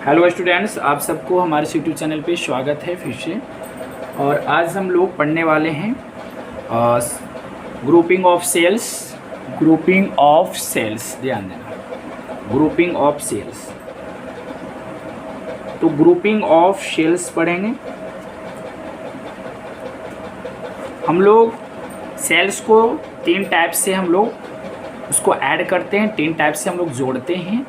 Hello students, आप सबको हमारे यूट्यूब चैनल पे स्वागत है फिर से। और आज हम लोग पढ़ने वाले हैं grouping of cells. Grouping of cells, ध्यान देना, ग्रुपिंग ऑफ सेल्स। तो ग्रुपिंग ऑफ सेल्स पढ़ेंगे हम लोग। सेल्स को तीन टाइप से हम लोग उसको ऐड करते हैं, तीन टाइप से हम लोग जोड़ते हैं।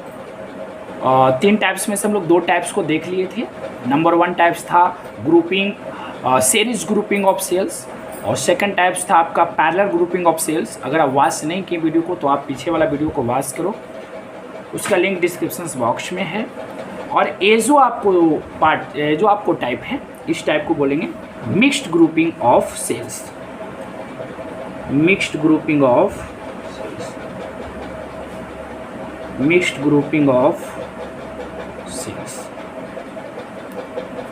तीन टाइप्स में से हम लोग दो टाइप्स को देख लिए थे। नंबर वन टाइप्स था grouping series grouping of cells, और सेकंड टाइप्स था आपका पैरेलल ग्रुपिंग ऑफ सेल्स। अगर आप वॉच नहीं किए वीडियो को तो आप पीछे वाला वीडियो को वॉच करो, उसका लिंक डिस्क्रिप्शन बॉक्स में है। और ये जो आपको पार्ट जो आपको टाइप है, इस टाइप को बोलेंगे mixed grouping of cells. Mixed grouping of mixed grouping of cells.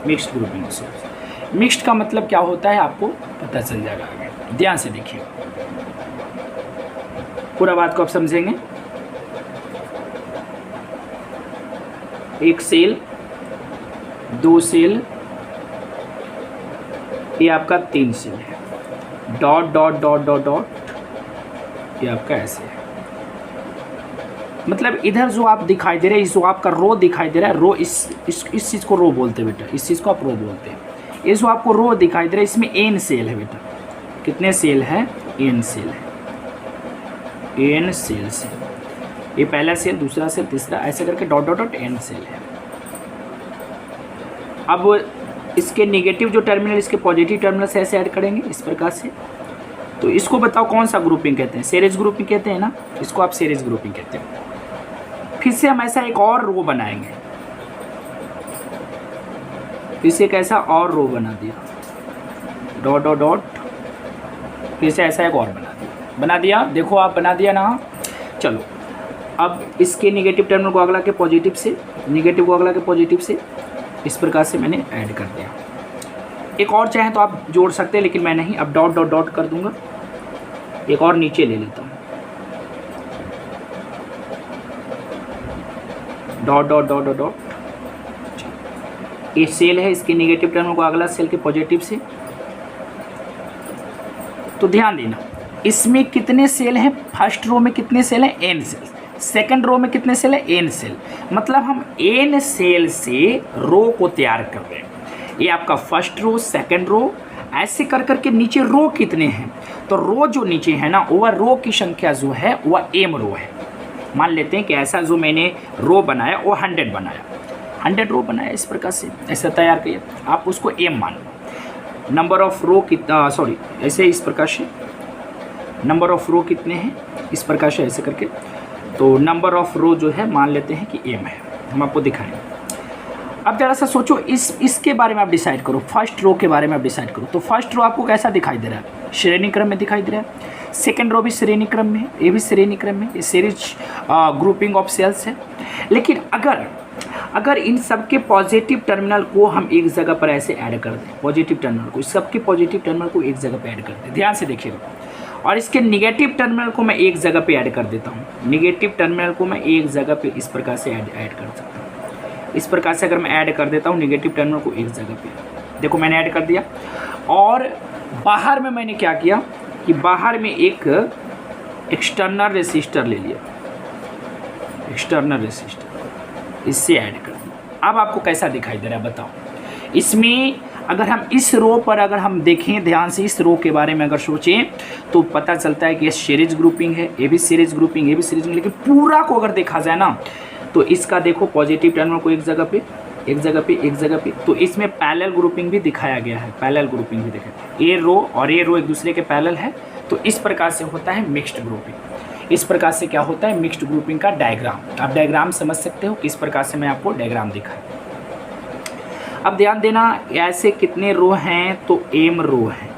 Mixed grouping of cells. Mixed का मतलब क्या होता है आपको पता चल जाएगा आगे, ध्यान से देखिए, पूरा बात को आप समझेंगे। एक सेल, दो सेल, ये आपका तीन सेल है। Dot dot dot dot dot, ये आपका ऐसे है। मतलब इधर जो आप दिखाई दे रहे हैं, जो आपका रो दिखाई दे रहा है, रो इस चीज़ को रो बोलते हैं बेटा, इस चीज़ को आप रो बोलते हैं। ये जो आपको रो दिखाई दे रहा है, इसमें एन सेल है बेटा। कितने सेल है? एन सेल है। एन सेल से ये पहला सेल, दूसरा सेल, तीसरा, ऐसे करके dot dot dot N cell है। अब इसके नेगेटिव जो टर्मिनल, इसके पॉजिटिव टर्मिनल से ऐसे ऐड करेंगे इस प्रकार से। तो इसको बताओ कौन सा ग्रुपिंग कहते हैं? सीरीज ग्रुपिंग कहते हैं ना, इसको आप सीरीज ग्रुपिंग कहते हैं। फिर से हम ऐसा एक और रो बनाएंगे, फिर से एक ऐसा और रो बना दिया, डॉट डॉट डॉट, फिर से ऐसा एक और बना दिया। देखो आप बना दिया ना। चलो अब इसके नेगेटिव टर्मिनल को अगला के पॉजिटिव से, नेगेटिव को अगला के पॉजिटिव से, इस प्रकार से मैंने ऐड कर दिया। एक और चाहे तो आप जोड़ सकते हैं, लेकिन मैं नहीं, अब डॉट डॉट डॉट कर दूंगा। एक और नीचे ले लेता हूँ, dot dot dot dot dot. ये सेल है, इसके नेगेटिव टर्मिनल को अगला सेल के पॉजिटिव से। तो ध्यान देना, इसमें कितने सेल हैं? फर्स्ट रो में कितने सेल हैं? N cell. सेकंड रो में कितने सेल हैं? N cell. मतलब हम एन सेल से रो को तैयार कर रहे हैं। ये आपका फर्स्ट रो, सेकंड रो, ऐसे कर करके नीचे रो कितने हैं? तो रो जो नीचे है ना, वह रो की संख्या जो है वह एम रो है। मान लेते हैं कि ऐसा जो मैंने रो बनाया वो 100 बनाया, 100 रो बनाया, इस प्रकार से ऐसा तैयार किया, आप उसको एम मान लो। नंबर ऑफ रो कितना, सॉरी, ऐसे इस प्रकार से नंबर ऑफ रो कितने हैं, इस प्रकार से ऐसे करके। तो नंबर ऑफ रो जो है मान लेते हैं कि एम है, हम आपको दिखाएंगे। अब जरा सा सोचो, इसके बारे में आप डिसाइड करो, फर्स्ट रो के बारे में आप डिसाइड करो। तो फर्स्ट रो आपको कैसा दिखाई दे रहा है? श्रेणी क्रम में दिखाई दे रहा है। सेकेंड रो भी श्रेणी क्रम में है, ये भी श्रेणी क्रम में, ये सीरीज ग्रुपिंग ऑफ सेल्स है। लेकिन अगर इन सब के पॉजिटिव टर्मिनल को हम एक जगह पर ऐसे ऐड कर दें, पॉजिटिव टर्मिनल को, सबके पॉजिटिव टर्मिनल को एक जगह पर ऐड कर दें, ध्यान से देखिएगा। और इसके निगेटिव टर्मिनल को मैं एक जगह पे ऐड कर देता हूँ। निगेटिव टर्मिनल को मैं एक जगह पे इस प्रकार से ऐड कर सकता हूँ। इस प्रकार से अगर मैं ऐड कर देता हूँ निगेटिव टर्मिनल को एक जगह पे, देखो मैंने ऐड कर दिया। और बाहर में मैंने क्या किया कि बाहर में एक एक्सटर्नल रेसिस्टर ले लिया, एक्सटर्नल रेसिस्टर, इससे ऐड कर दिया। अब आपको कैसा दिखाई दे रहा है बताओ? इसमें अगर हम इस रो पर अगर हम देखें ध्यान से, इस रो के बारे में अगर सोचें तो पता चलता है कि ये सीरीज ग्रुपिंग है, ये भी सीरीज ग्रुपिंग, ये भी सीरीज। लेकिन पूरा को अगर देखा जाए ना, तो इसका देखो पॉजिटिव टर्मिनल को एक जगह पे, एक जगह पे, एक जगह पे। तो इसमें पैरेलल ग्रुपिंग भी दिखाया गया है, पैरेलल ग्रुपिंग भी दिखाया। ये रो और ये रो एक दूसरे के पैरेलल है। तो इस प्रकार से होता है मिक्स्ड ग्रुपिंग। इस प्रकार से क्या होता है मिक्स्ड ग्रुपिंग का डायग्राम। आप डायग्राम समझ सकते हो, किस प्रकार से मैं आपको डायग्राम दिखाया। अब ध्यान देना, ऐसे कितने रो हैं? तो एम रो है,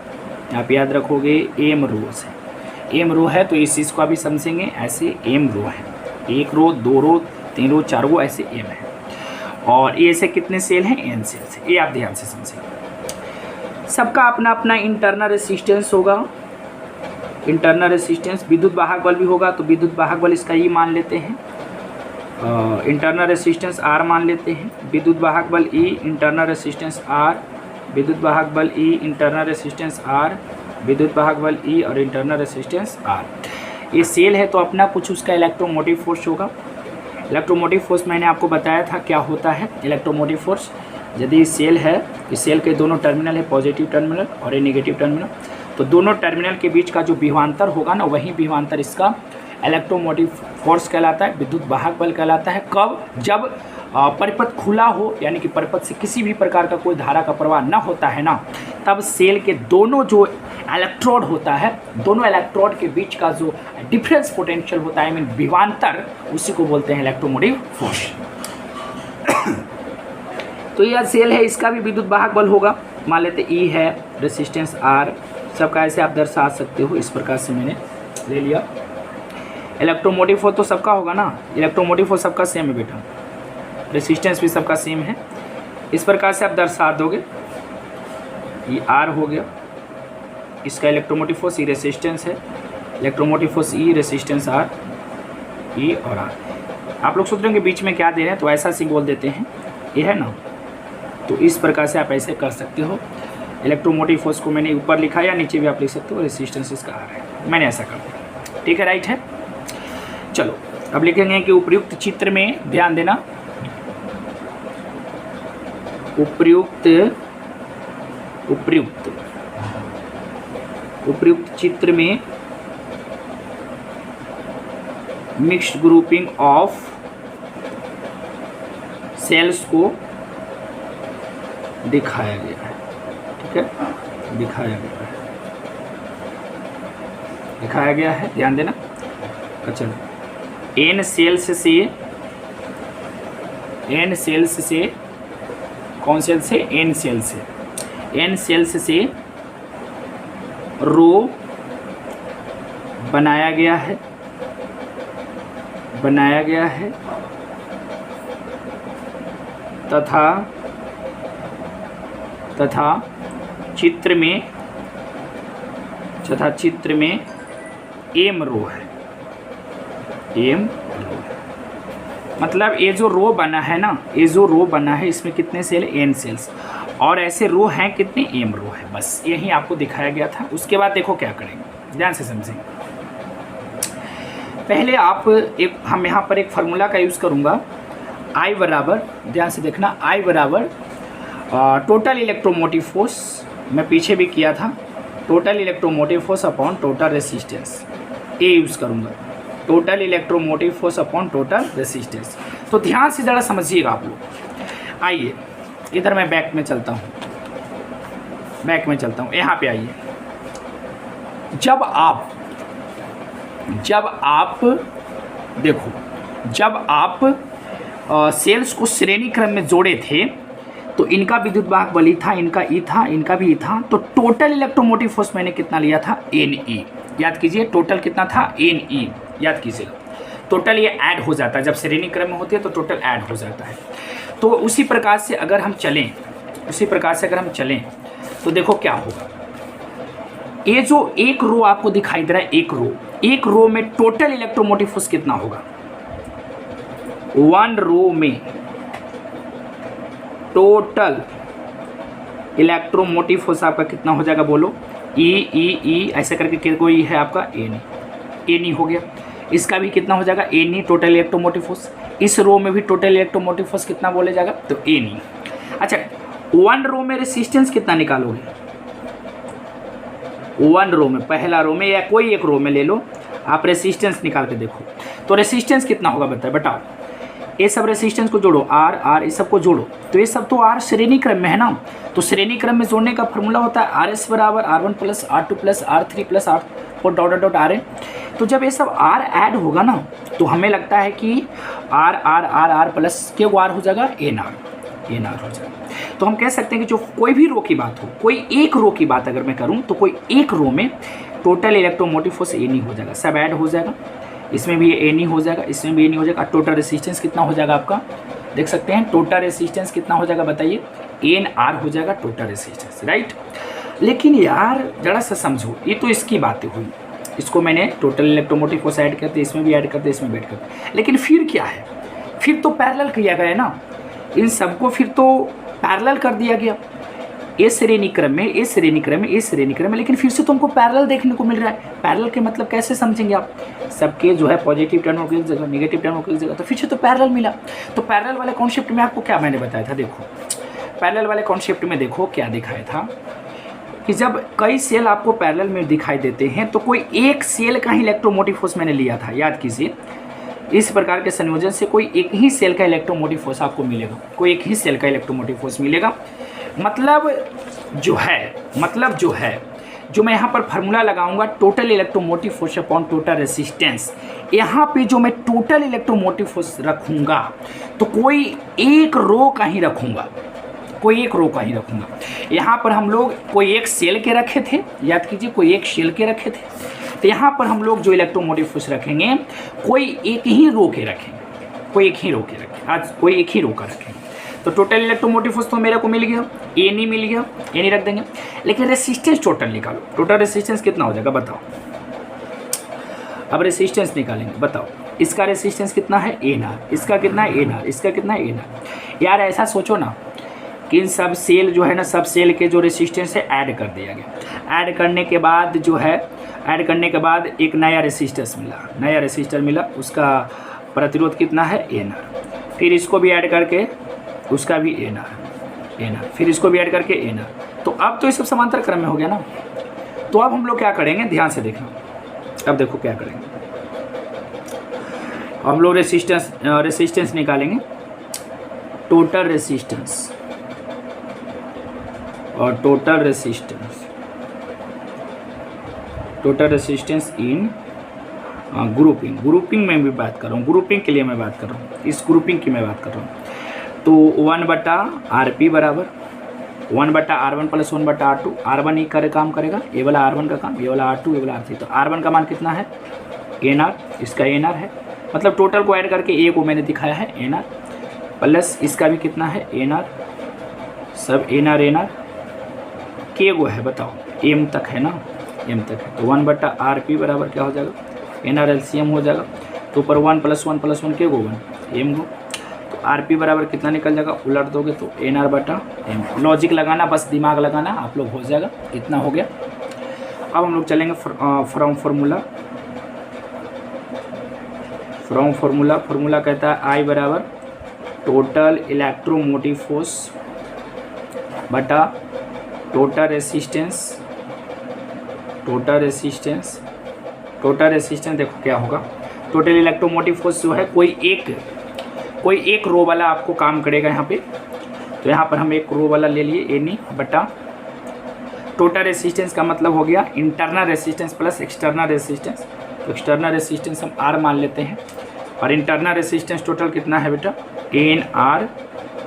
आप याद रखोगे एम रोज है। एम रो है तो इस चीज़ को अभी समझेंगे, ऐसे एम रो है, एक रो, दो रो, तीन रो, चार रो, ऐसे एम है। और ये ऐसे कितने सेल हैं? एन सेल से। ये आप ध्यान से समझेंगे। सबका अपना अपना इंटरनल रेसिस्टेंस होगा। इंटरनल रेसिस्टेंस, विद्युत वाहक बल भी होगा, तो विद्युत वाहक बल इसका ये मान लेते हैं। इंटरनल रेसिस्टेंस आर मान लेते हैं, विद्युत वाहक बल ई, इंटरनल रेसिस्टेंस आर, विद्युत वाहक बल ई, इंटरनल रेसिस्टेंस आर, विद्युत वाहक बल ई और इंटरनल रेसिस्टेंस आर। ये सेल है तो अपना कुछ उसका इलेक्ट्रोमोटिव फोर्स होगा। इलेक्ट्रोमोटिव फोर्स मैंने आपको बताया था क्या होता है इलेक्ट्रोमोटिव फोर्स। यदि सेल है, इस सेल के दोनों टर्मिनल है पॉजिटिव टर्मिनल और ये नेगेटिव टर्मिनल, तो दोनों टर्मिनल के बीच का जो विभवांतर होगा ना, वही विभवांतर इसका इलेक्ट्रोमोटिव फोर्स कहलाता है, विद्युत वाहक बल कहलाता है। कब? जब परिपथ खुला हो, यानी कि परिपथ से किसी भी प्रकार का कोई धारा का प्रवाह न होता है ना, तब सेल के दोनों जो इलेक्ट्रोड होता है, दोनों इलेक्ट्रोड के बीच का जो डिफरेंस पोटेंशियल होता है, आई मीन विभवांतर, उसी को बोलते हैं इलेक्ट्रोमोटिव फोर्स। तो यह सेल है, इसका भी विद्युत वाहक बल होगा, मान लेते ई है, रेसिस्टेंस आर, सबका ऐसे आप दर्शा सकते हो। इस प्रकार से मैंने ले लिया। इलेक्ट्रोमोटिव फोर्स तो सबका होगा ना, इलेक्ट्रोमोटिव फोर्स सबका सेम है बेटा, रेसिस्टेंस भी सबका सेम है। इस प्रकार से आप दर्शा दोगे, ये आर हो गया, इसका इलेक्ट्रोमोटिव फोर्स, ई रेसिस्टेंस है, electromotive force E, resistance R, E और आर। आप लोग सोच रहे होंगे बीच में क्या दे रहे हैं, तो ऐसा सिंबल देते हैं, ये है ना, तो इस प्रकार से आप ऐसे कर सकते हो। इलेक्ट्रोमोटिव फोर्स को मैंने ऊपर लिखा या नीचे भी आप लिख सकते हो, रेसिस्टेंस इसका आर है, मैंने ऐसा कर दिया, ठीक है, राइट है। चलो अब लिखेंगे कि उपयुक्त चित्र में ध्यान देना, उपयुक्त चित्र में मिक्स्ड ग्रुपिंग ऑफ सेल्स को दिखाया गया है, ठीक है, दिखाया गया है, ध्यान देना। चलो एन सेल्स से कौन सेल से? एन सेल्स से रो बनाया गया है तथा चित्र में एम रो है, मतलब ये जो रो बना है ना, इसमें कितने सेल? एन सेल्स, और ऐसे रो हैं कितने? एम रो है। बस यही आपको दिखाया गया था। उसके बाद देखो क्या करेंगे, ध्यान से समझेंगे। पहले हम यहाँ पर एक फार्मूला का यूज़ करूँगा, I बराबर, ध्यान से देखना, I बराबर टोटल इलेक्ट्रोमोटिव फोर्स, मैं पीछे भी किया था, total electromotive force upon total resistance, ये यूज़ करूँगा, total electromotive force upon total resistance. तो ध्यान से ज़रा समझिएगा आप लोग। आइए इधर मैं बैक में चलता हूँ, यहाँ पे आइए। जब आप सेल्स को श्रेणी क्रम में जोड़े थे, तो इनका विद्युत वाहक बल था, इनका ई था, इनका भी ई था, तो टोटल इलेक्ट्रोमोटिव फोर्स मैंने कितना लिया था? N E. याद कीजिए, टोटल कितना था? एन ई, याद कीजिएगा। टोटल ये ऐड हो जाता है, जब श्रेणी क्रम में होती है तो टोटल ऐड हो जाता है। तो उसी प्रकार से अगर हम चलें, तो देखो क्या होगा। ये जो एक रो आपको दिखाई दे रहा है, एक रो में टोटल इलेक्ट्रोमोटिव फोर्स कितना होगा? वन रो में टोटल इलेक्ट्रोमोटिव फोर्स आपका कितना हो जाएगा? बोलो। ई ऐसे करके कोई है आपका एन ई हो गया। इसका भी कितना हो जाएगा? N E, total electromotive force. इस रो में भी टोटल इलेक्ट्रोमोटिव फोर्स कितना बोले जाएगा? तो एन ई। अच्छा, वन रो में रेसिस्टेंस कितना निकालोगे? वन रो में, पहला रो में या कोई एक रो में ले लो, आप रेसिस्टेंस निकाल के देखो, तो रेसिस्टेंस कितना होगा बताओ। ये सब रेसिस्टेंस को जोड़ो, आर इस सब को जोड़ो, तो ये सब तो आर श्रेणी क्रम में है ना, तो श्रेणी क्रम में जोड़ने का फॉर्मूला होता है आर एस बराबर R1 plus R2 plus R3 plus R4 dot R N. तो जब ये सब आर ऐड होगा ना, तो हमें लगता है कि आर प्लस के आर हो जाएगा एन आर हो जाएगा। तो हम कह सकते हैं कि जो कोई भी रो की बात हो, कोई एक रो की बात अगर मैं करूँ, तो कोई एक रो में total electromotive force N E हो जाएगा, सब ऐड हो जाएगा। इसमें भी एन ई हो जाएगा, इसमें भी एन ई हो जाएगा। टोटल रेसिस्टेंस कितना हो जाएगा आपका? देख सकते हैं टोटल रेसिस्टेंस कितना हो जाएगा बताइए? एन आर हो जाएगा टोटल रेसिस्टेंस, राइट। लेकिन यार जरा सा समझो, ये तो इसकी बातें हुई, इसको मैंने टोटल इलेक्ट्रोमोटिव फोर्स ऐड करते, इसमें भी ऐड करते, इसमें भी ऐड करते, लेकिन फिर क्या है? फिर तो पैरेलल किया गया ना, इन सबको फिर तो पैरेलल कर दिया गया, ए श्रेणी क्रम में, ए श्रेणी क्रम में, ए श्रेणी क्रम में, लेकिन फिर से तुमको पैरेलल देखने को मिल रहा है। पैरेलल के मतलब कैसे समझेंगे आप, सबके जो है पॉजिटिव टर्म होकर एक जगह, नेगेटिव टर्म होकर एक जगह, तो फिर से तो पैरेलल मिला। तो पैरेलल वाले कॉन्सेप्ट में आपको क्या मैंने बताया था, देखो पैरेलल वाले कॉन्सेप्ट में देखो क्या दिखाया था कि जब कई सेल आपको पैरेलल में दिखाई देते हैं तो कोई एक सेल का ही इलेक्ट्रोमोटिव फोर्स मैंने लिया था, याद कीजिए। इस प्रकार के संयोजन से कोई एक ही सेल का इलेक्ट्रोमोटिव फोर्स आपको मिलेगा, कोई एक ही सेल का इलेक्ट्रोमोटिव फोर्स मिलेगा। मतलब जो है जो मैं यहाँ पर फार्मूला लगाऊंगा, total electromotive force upon total resistance, यहाँ पे जो मैं टोटल इलेक्ट्रोमोटिव फोर्स रखूँगा तो कोई एक रो का ही रखूँगा, कोई एक रो का ही रखूँगा। यहाँ पर हम लोग कोई एक सेल के रखे थे, याद कीजिए कोई एक सेल के रखे थे, तो यहाँ पर हम लोग जो इलेक्ट्रोमोटिव फोर्स रखेंगे कोई एक ही रो के रखेंगे, कोई एक ही रो के रखेंगे, आज कोई एक ही रो का रखेंगे। तो टोटल इलेक्ट्रोमोटिव फोर्स तो मेरे को मिल गया, ए नहीं मिल गया, ए नहीं रख देंगे, लेकिन रेसिस्टेंस टोटल निकालो। टोटल रेसिस्टेंस कितना हो जाएगा बताओ, अब रेसिस्टेंस निकालेंगे, बताओ इसका रेसिस्टेंस कितना है, ए नार, इसका कितना है, ए नार, इसका कितना है, ए नार। यार ऐसा सोचो ना कि इन सब सेल जो है ना, सब सेल के जो रेसिस्टेंस है ऐड कर दिया गया, ऐड करने के बाद जो है, ऐड करने के बाद एक नया रेसिस्टेंस मिला, नया रेसिस्टर मिला, उसका प्रतिरोध कितना है, ए नार, फिर इसको भी ऐड करके उसका भी ए नार, फिर इसको भी ऐड करके ए नार। तो अब तो ये सब समांतर क्रम में हो गया ना। तो अब हम लोग क्या करेंगे, ध्यान से देखना, अब देखो क्या करेंगे, हम लोग रेसिस्टेंस निकालेंगे, टोटल रेसिस्टेंस और टोटल रेसिस्टेंस इन ग्रुपिंग में भी बात कर रहा हूँ, ग्रुपिंग के लिए मैं बात कर रहा हूँ, इस ग्रुपिंग की मैं बात कर रहा हूँ। तो 1/RP बराबर 1/R1 प्लस 1/R2, R1 ही करे काम करेगा, ये वाला R1 का काम, ये वाला R2, ये वाला R3। तो R1 का मान कितना है, ए नार, इसका ए नार है, मतलब टोटल को ऐड करके ए को मैंने दिखाया है ए नार, प्लस इसका भी कितना है, ए नार, सब ए नार के गो है बताओ, एम तक है ना, एम तक है। तो 1/RP बराबर क्या हो जाएगा, ए नार एलसीएम हो जाएगा, तो ऊपर 1 + 1 + 1 के गो 1 एम गो। तो आरपी बराबर कितना निकल जाएगा, उलट दोगे तो ए नार बटा एम। लॉजिक लगाना, बस दिमाग लगाना, आप लोग हो जाएगा, इतना हो गया। अब हम लोग चलेंगे फ्रॉम फार्मूला कहता है आई बराबर टोटल इलेक्ट्रोमोटिव फोर्स बटा टोटल रेसिस्टेंस देखो क्या होगा, टोटल इलेक्ट्रोमोटिव फोर्स जो है कोई एक रो वाला आपको काम करेगा यहाँ पे। तो यहाँ पर हम एक रो वाला ले लिए, एनी बटा टोटल रेसिस्टेंस का मतलब हो गया internal resistance plus external resistance. तो एक्सटर्नल रेसिस्टेंस हम आर मान लेते हैं, और इंटरनल रेसिस्टेंस टोटल कितना है बेटा, एन आर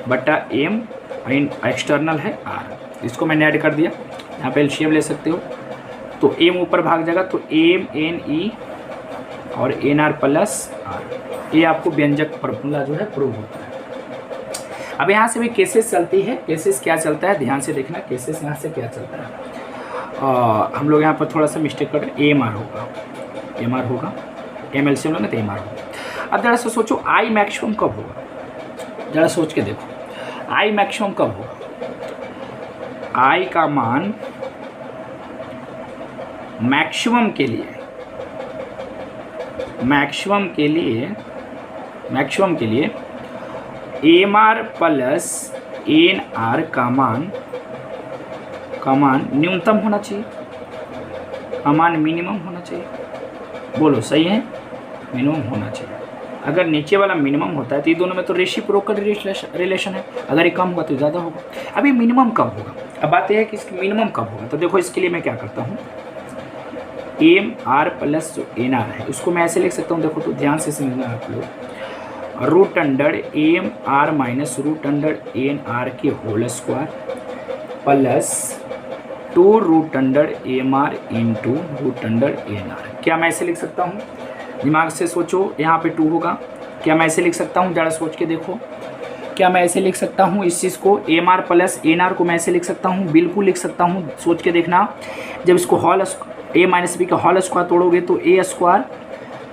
बटा एम, एक्सटर्नल है आर। इसको मैंने ऐड कर दिया, यहाँ पे एलसीएम ले सकते हो। तो एम ऊपर भाग जाएगा, तो एम एन ई और एन आर प्लस आर, ये आपको व्यंजक फॉर्मूला जो है प्रूव होता है। अब यहाँ से भी केसेस चलती है, केसेस क्या चलता है ध्यान से देखना, केसेस यहाँ से क्या चलता है। हम लोग यहाँ पर थोड़ा सा मिस्टेक कर रहे हैं, एम आर होगा, एम एल सी होगा तो एम आर होगा। अब ज़रा सा सोचो आई मैक्सिमम कब होगा, ज़रा सोच के देखो आई मैक्सिमम कब होगा। आई का मान मैक्सिमम के लिए M R plus N R का मान न्यूनतम होना चाहिए, का मान मिनिमम होना चाहिए। बोलो सही है, मिनिमम होना चाहिए। अगर नीचे वाला मिनिमम होता है तो ये दोनों में तो रेसिप्रोकल रिलेशन है, अगर ये कम होगा तो ज़्यादा होगा। अभी मिनिमम कब होगा, अब बात यह है कि इसकी मिनिमम कब होगा। तो देखो इसके लिए मैं क्या करता हूँ, एम आर प्लस जो एन आर है उसको मैं ऐसे लिख सकता हूँ, देखो तो ध्यान से समझना आप लोग, root under M R minus root under N R के whole square plus 2 root under M R into root under N R. क्या मैं ऐसे लिख सकता हूँ, दिमाग से सोचो, यहाँ पे 2 होगा, क्या मैं ऐसे लिख सकता हूँ, ज़रा सोच के देखो, क्या मैं ऐसे लिख सकता हूँ इस चीज़ को, M R plus N R को मैं ऐसे लिख सकता हूँ, बिल्कुल लिख सकता हूँ, सोच के देखना। जब इसको हॉल ए माइनस बी का हॉल स्क्वायर तोड़ोगे तो ए स्क्वायर,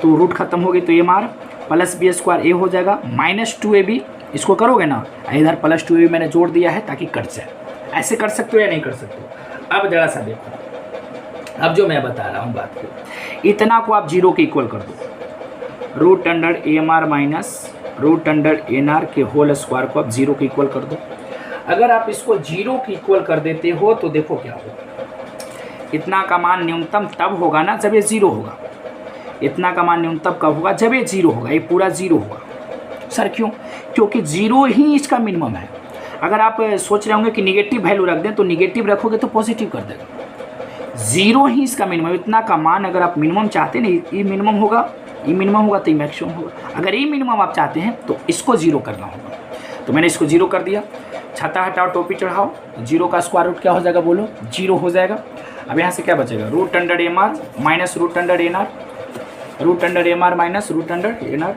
तो रूट खत्म हो गई तो M R, plus B square A हो जाएगा माइनस 2ab, इसको करोगे ना, इधर प्लस 2ab मैंने जोड़ दिया है ताकि कट जाए। ऐसे कर सकते हो या नहीं कर सकते हो? अब जरा सा देखो, अब जो मैं बता रहा हूँ बात को, इतना को आप जीरो के इक्वल कर दो, root under M R minus root under N R के होल स्क्वायर को आप जीरो के इक्वल कर दो। अगर आप इसको जीरो के इक्वल कर देते हो तो देखो क्या होगा, इतना का मान न्यूनतम तब होगा ना जब ये जीरो होगा। इतना का मान न्यूनतम कब होगा? जब ये जीरो होगा, ये पूरा जीरो होगा। सर क्यों? क्योंकि जीरो ही इसका मिनिमम है। अगर आप सोच रहे होंगे कि निगेटिव वैल्यू रख दें, तो निगेटिव रखोगे तो पॉजिटिव कर देगा। जीरो ही इसका मिनिमम, इतना का मान अगर आप मिनिमम चाहते हैं, ये मिनिमम होगा, ये मिनिमम होगा तो ये मैक्सिमम होगा। अगर ये मिनिमम आप चाहते हैं तो इसको जीरो करना होगा। तो मैंने इसको जीरो कर दिया, छाता हटाओ टोपी चढ़ाओ, जीरो का स्क्वायर रूट क्या हो जाएगा बोलो? जीरो हो जाएगा। अब यहाँ से क्या बचेगा? Root under M R minus root under N R, root under M R minus root under N R,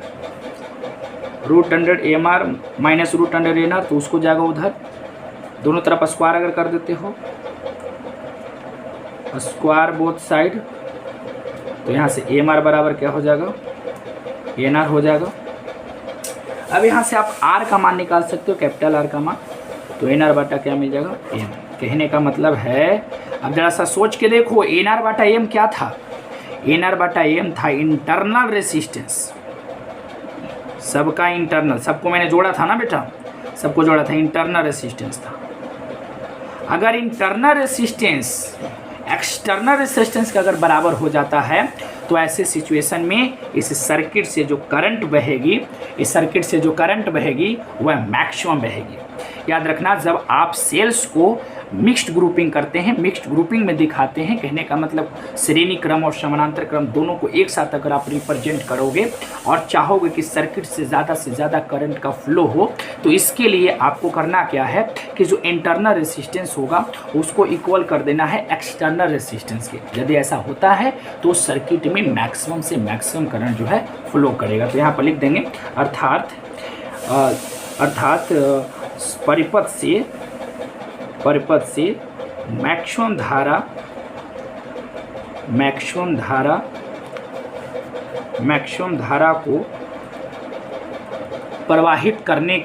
root under M R minus root under N R, तो उसको जाएगा उधर। दोनों तरफ स्क्वायर अगर कर देते हो, स्क्वायर बोथ साइड, तो यहाँ से एम आर बराबर क्या हो जाएगा? एन आर हो जाएगा। अब यहाँ से आप आर का मान निकाल सकते हो, कैपिटल आर का मान, तो एन आर बाटा क्या मिल जाएगा? एम। कहने का मतलब है, अब जरा सा सोच के देखो, एन आर बाटा एम क्या था? एन आर बाटा एम था इंटरनल रेसिस्टेंस, सबका इंटरनल, सबको मैंने जोड़ा था ना बेटा, सबको जोड़ा था, इंटरनल रेसिस्टेंस था। अगर इंटरनल रेसिस्टेंस एक्सटर्नल रेसिस्टेंस का अगर बराबर हो जाता है तो ऐसे सिचुएशन में इस सर्किट से जो करंट बहेगी, इस सर्किट से जो करंट बहेगी वह मैक्सिमम बहेगी। याद रखना, जब आप सेल्स को मिक्स्ड ग्रुपिंग करते हैं, मिक्स्ड ग्रुपिंग में दिखाते हैं, कहने का मतलब श्रेणी क्रम और समानांतर क्रम दोनों को एक साथ अगर आप रिप्रेजेंट करोगे और चाहोगे कि सर्किट से ज़्यादा करंट का फ्लो हो, तो इसके लिए आपको करना क्या है कि जो इंटरनल रेसिस्टेंस होगा उसको इक्वल कर देना है एक्सटर्नल रेसिस्टेंस के। यदि ऐसा होता है तो सर्किट में मैक्सिमम से मैक्सिमम करंट जो है फ्लो करेगा। तो यहाँ पर लिख देंगे, अर्थात परिपथ से मैक्सिमम धारा को प्रवाहित करने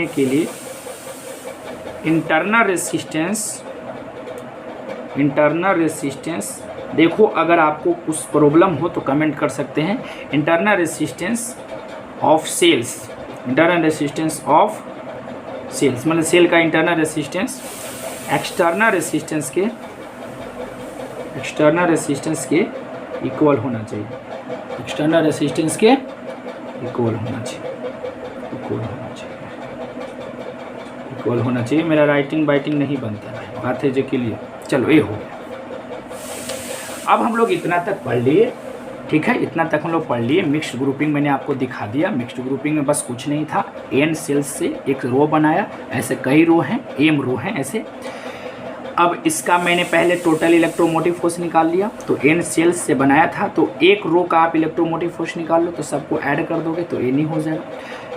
के लिए इंटरनल रेसिस्टेंस देखो, अगर आपको कुछ प्रॉब्लम हो तो कमेंट कर सकते हैं। Internal resistance of cells, internal resistance of cells मतलब सेल का इंटरनल रेसिस्टेंस एक्सटर्नल रेसिस्टेंस के इक्वल होना चाहिए, एक्सटर्नल रेसिस्टेंस के इक्वल होना चाहिए। मेरा राइटिंग बाइटिंग नहीं बनता है, बात है जो के लिए। चलो ये हो गया। अब हम लोग इतना तक पढ़ लिए, ठीक है, इतना तक हम लोग पढ़ लिए। मिक्स्ड ग्रुपिंग मैंने आपको दिखा दिया। मिक्स्ड ग्रुपिंग में बस कुछ नहीं था, एन सेल्स से एक रो बनाया, ऐसे कई रो हैं, एम रो हैं ऐसे। अब इसका मैंने पहले टोटल इलेक्ट्रोमोटिव फोर्स निकाल लिया, तो एन सेल्स से बनाया था, तो एक रो का आप इलेक्ट्रोमोटिव फोर्स निकाल लो तो सबको ऐड कर दोगे तो एन ही हो जाएगा।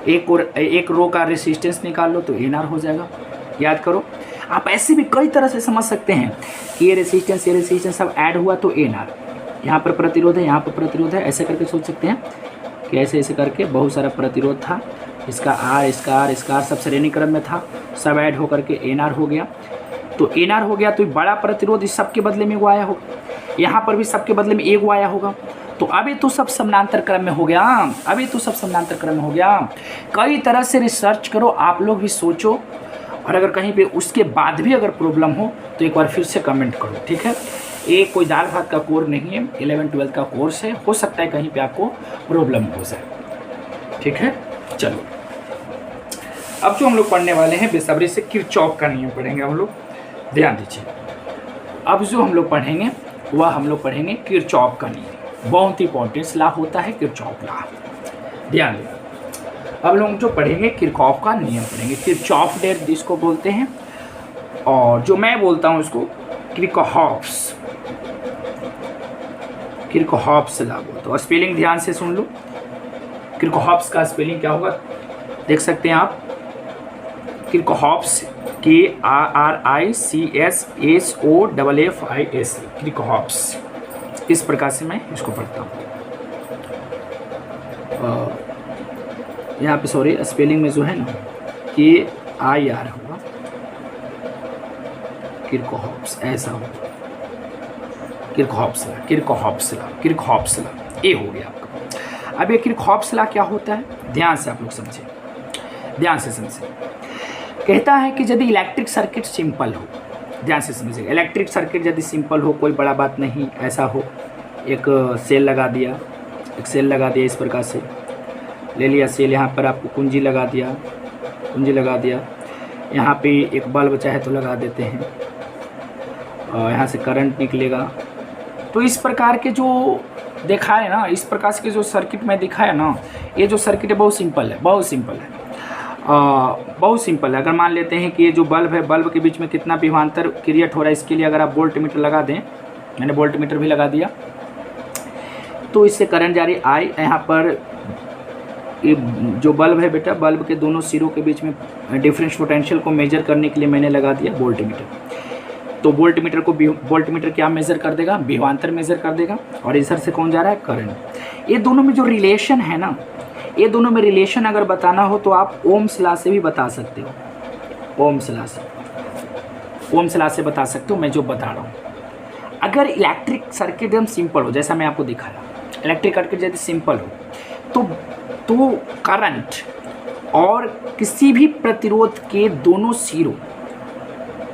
एक रो का रेसिस्टेंस निकाल लो तो एन आर हो जाएगा। याद करो, आप ऐसे भी कई तरह से समझ सकते हैं कि ये रेसिस्टेंस सब ऐड हुआ तो एन आर, यहाँ पर प्रतिरोध है, यहाँ पर प्रतिरोध है, ऐसे करके सोच सकते हैं कि ऐसे करके बहुत सारा प्रतिरोध था, इसका आर सब श्रेणी क्रम में था, सब ऐड होकर के एन आर हो गया। तो एन आर हो गया तो बड़ा प्रतिरोध इस सब के बदले में वो आया होगा, यहाँ पर भी सबके बदले में एक वो आया होगा। तो अभी तो सब समानांतर क्रम में हो गया, कई तरह से रिसर्च करो, आप लोग भी सोचो, और अगर कहीं पे उसके बाद भी अगर प्रॉब्लम हो तो एक बार फिर से कमेंट करो, ठीक है। ये कोई दाल भात का कोर्स नहीं है, 11-12 का कोर्स है, हो सकता है कहीं पे आपको प्रॉब्लम हो जाए, ठीक है। चलो, अब जो हम लोग पढ़ने वाले हैं बेसब्री से किरचॉफ का नियम पढ़ेंगे हम लोग, ध्यान दीजिए। अब जो हम लोग पढ़ेंगे वह हम लोग पढ़ेंगे किरचॉफ का नियम, बहुत ही इंपॉर्टेंट लॉ होता है किरचॉफ लॉ, ध्यान दें। अब लोग जो पढ़ेंगे किरचॉफ का नियम पढ़ेंगे, किरचॉफ डेट जिसको बोलते हैं, और जो मैं बोलता हूँ उसको किरचॉफ्स लॉ बोलते। तो स्पेलिंग ध्यान से सुन लो, किरचॉफ्स का स्पेलिंग क्या होगा देख सकते हैं आप, किरचॉफ्स KRICSHOFFIS, किरचॉफ्स, इस प्रकार से मैं इसको पढ़ता हूँ। यहाँ पे सॉरी स्पेलिंग में जो है ना KIR होगा, किरचॉफ्स ऐसा होगा, किरचॉफ्स लॉ ये हो गया आपका। अब ये किरचॉफ्स लॉ क्या होता है, ध्यान से आप लोग समझें, ध्यान से समझें। कहता है कि यदि इलेक्ट्रिक सर्किट सिंपल हो, ध्यान से समझिए, इलेक्ट्रिक सर्किट यदि सिंपल हो, कोई बड़ा बात नहीं, ऐसा हो, एक सेल लगा दिया, इस प्रकार से ले लिया सेल, यहाँ पर आपको कुंजी लगा दिया, यहाँ पे एक बल्ब चाहे तो लगा देते हैं और यहाँ से करंट निकलेगा। तो इस प्रकार के जो देखा है ना, इस प्रकार के जो सर्किट में दिखाया ना, ये जो सर्किट है बहुत सिंपल है, बहुत सिंपल है। अगर मान लेते हैं कि ये जो बल्ब है, बल्ब के बीच में कितना विभवांतर क्रिएट हो रहा है, इसके लिए अगर आप वोल्ट मीटर लगा दें, मैंने वोल्ट मीटर भी लगा दिया, तो इससे करंट जारी आई। यहाँ पर ये जो बल्ब है बेटा, बल्ब के दोनों सिरों के बीच में डिफरेंस पोटेंशियल को मेजर करने के लिए मैंने लगा दिया वोल्ट मीटर। तो वोल्ट मीटर क्या मेज़र कर देगा, विभवांतर मेज़र कर देगा, और इधर से कौन जा रहा है, करंट। ये दोनों में जो रिलेशन है ना, ये दोनों में रिलेशन अगर बताना हो तो आप ओम्स लॉ से भी बता सकते हो, ओम्स लॉ से बता सकते हो। मैं जो बता रहा हूँ, अगर इलेक्ट्रिक सर्किट एकदम सिंपल हो, जैसा मैं आपको दिखाया, इलेक्ट्रिक सर्किट यदि सिंपल हो तो करंट और किसी भी प्रतिरोध के दोनों सिरों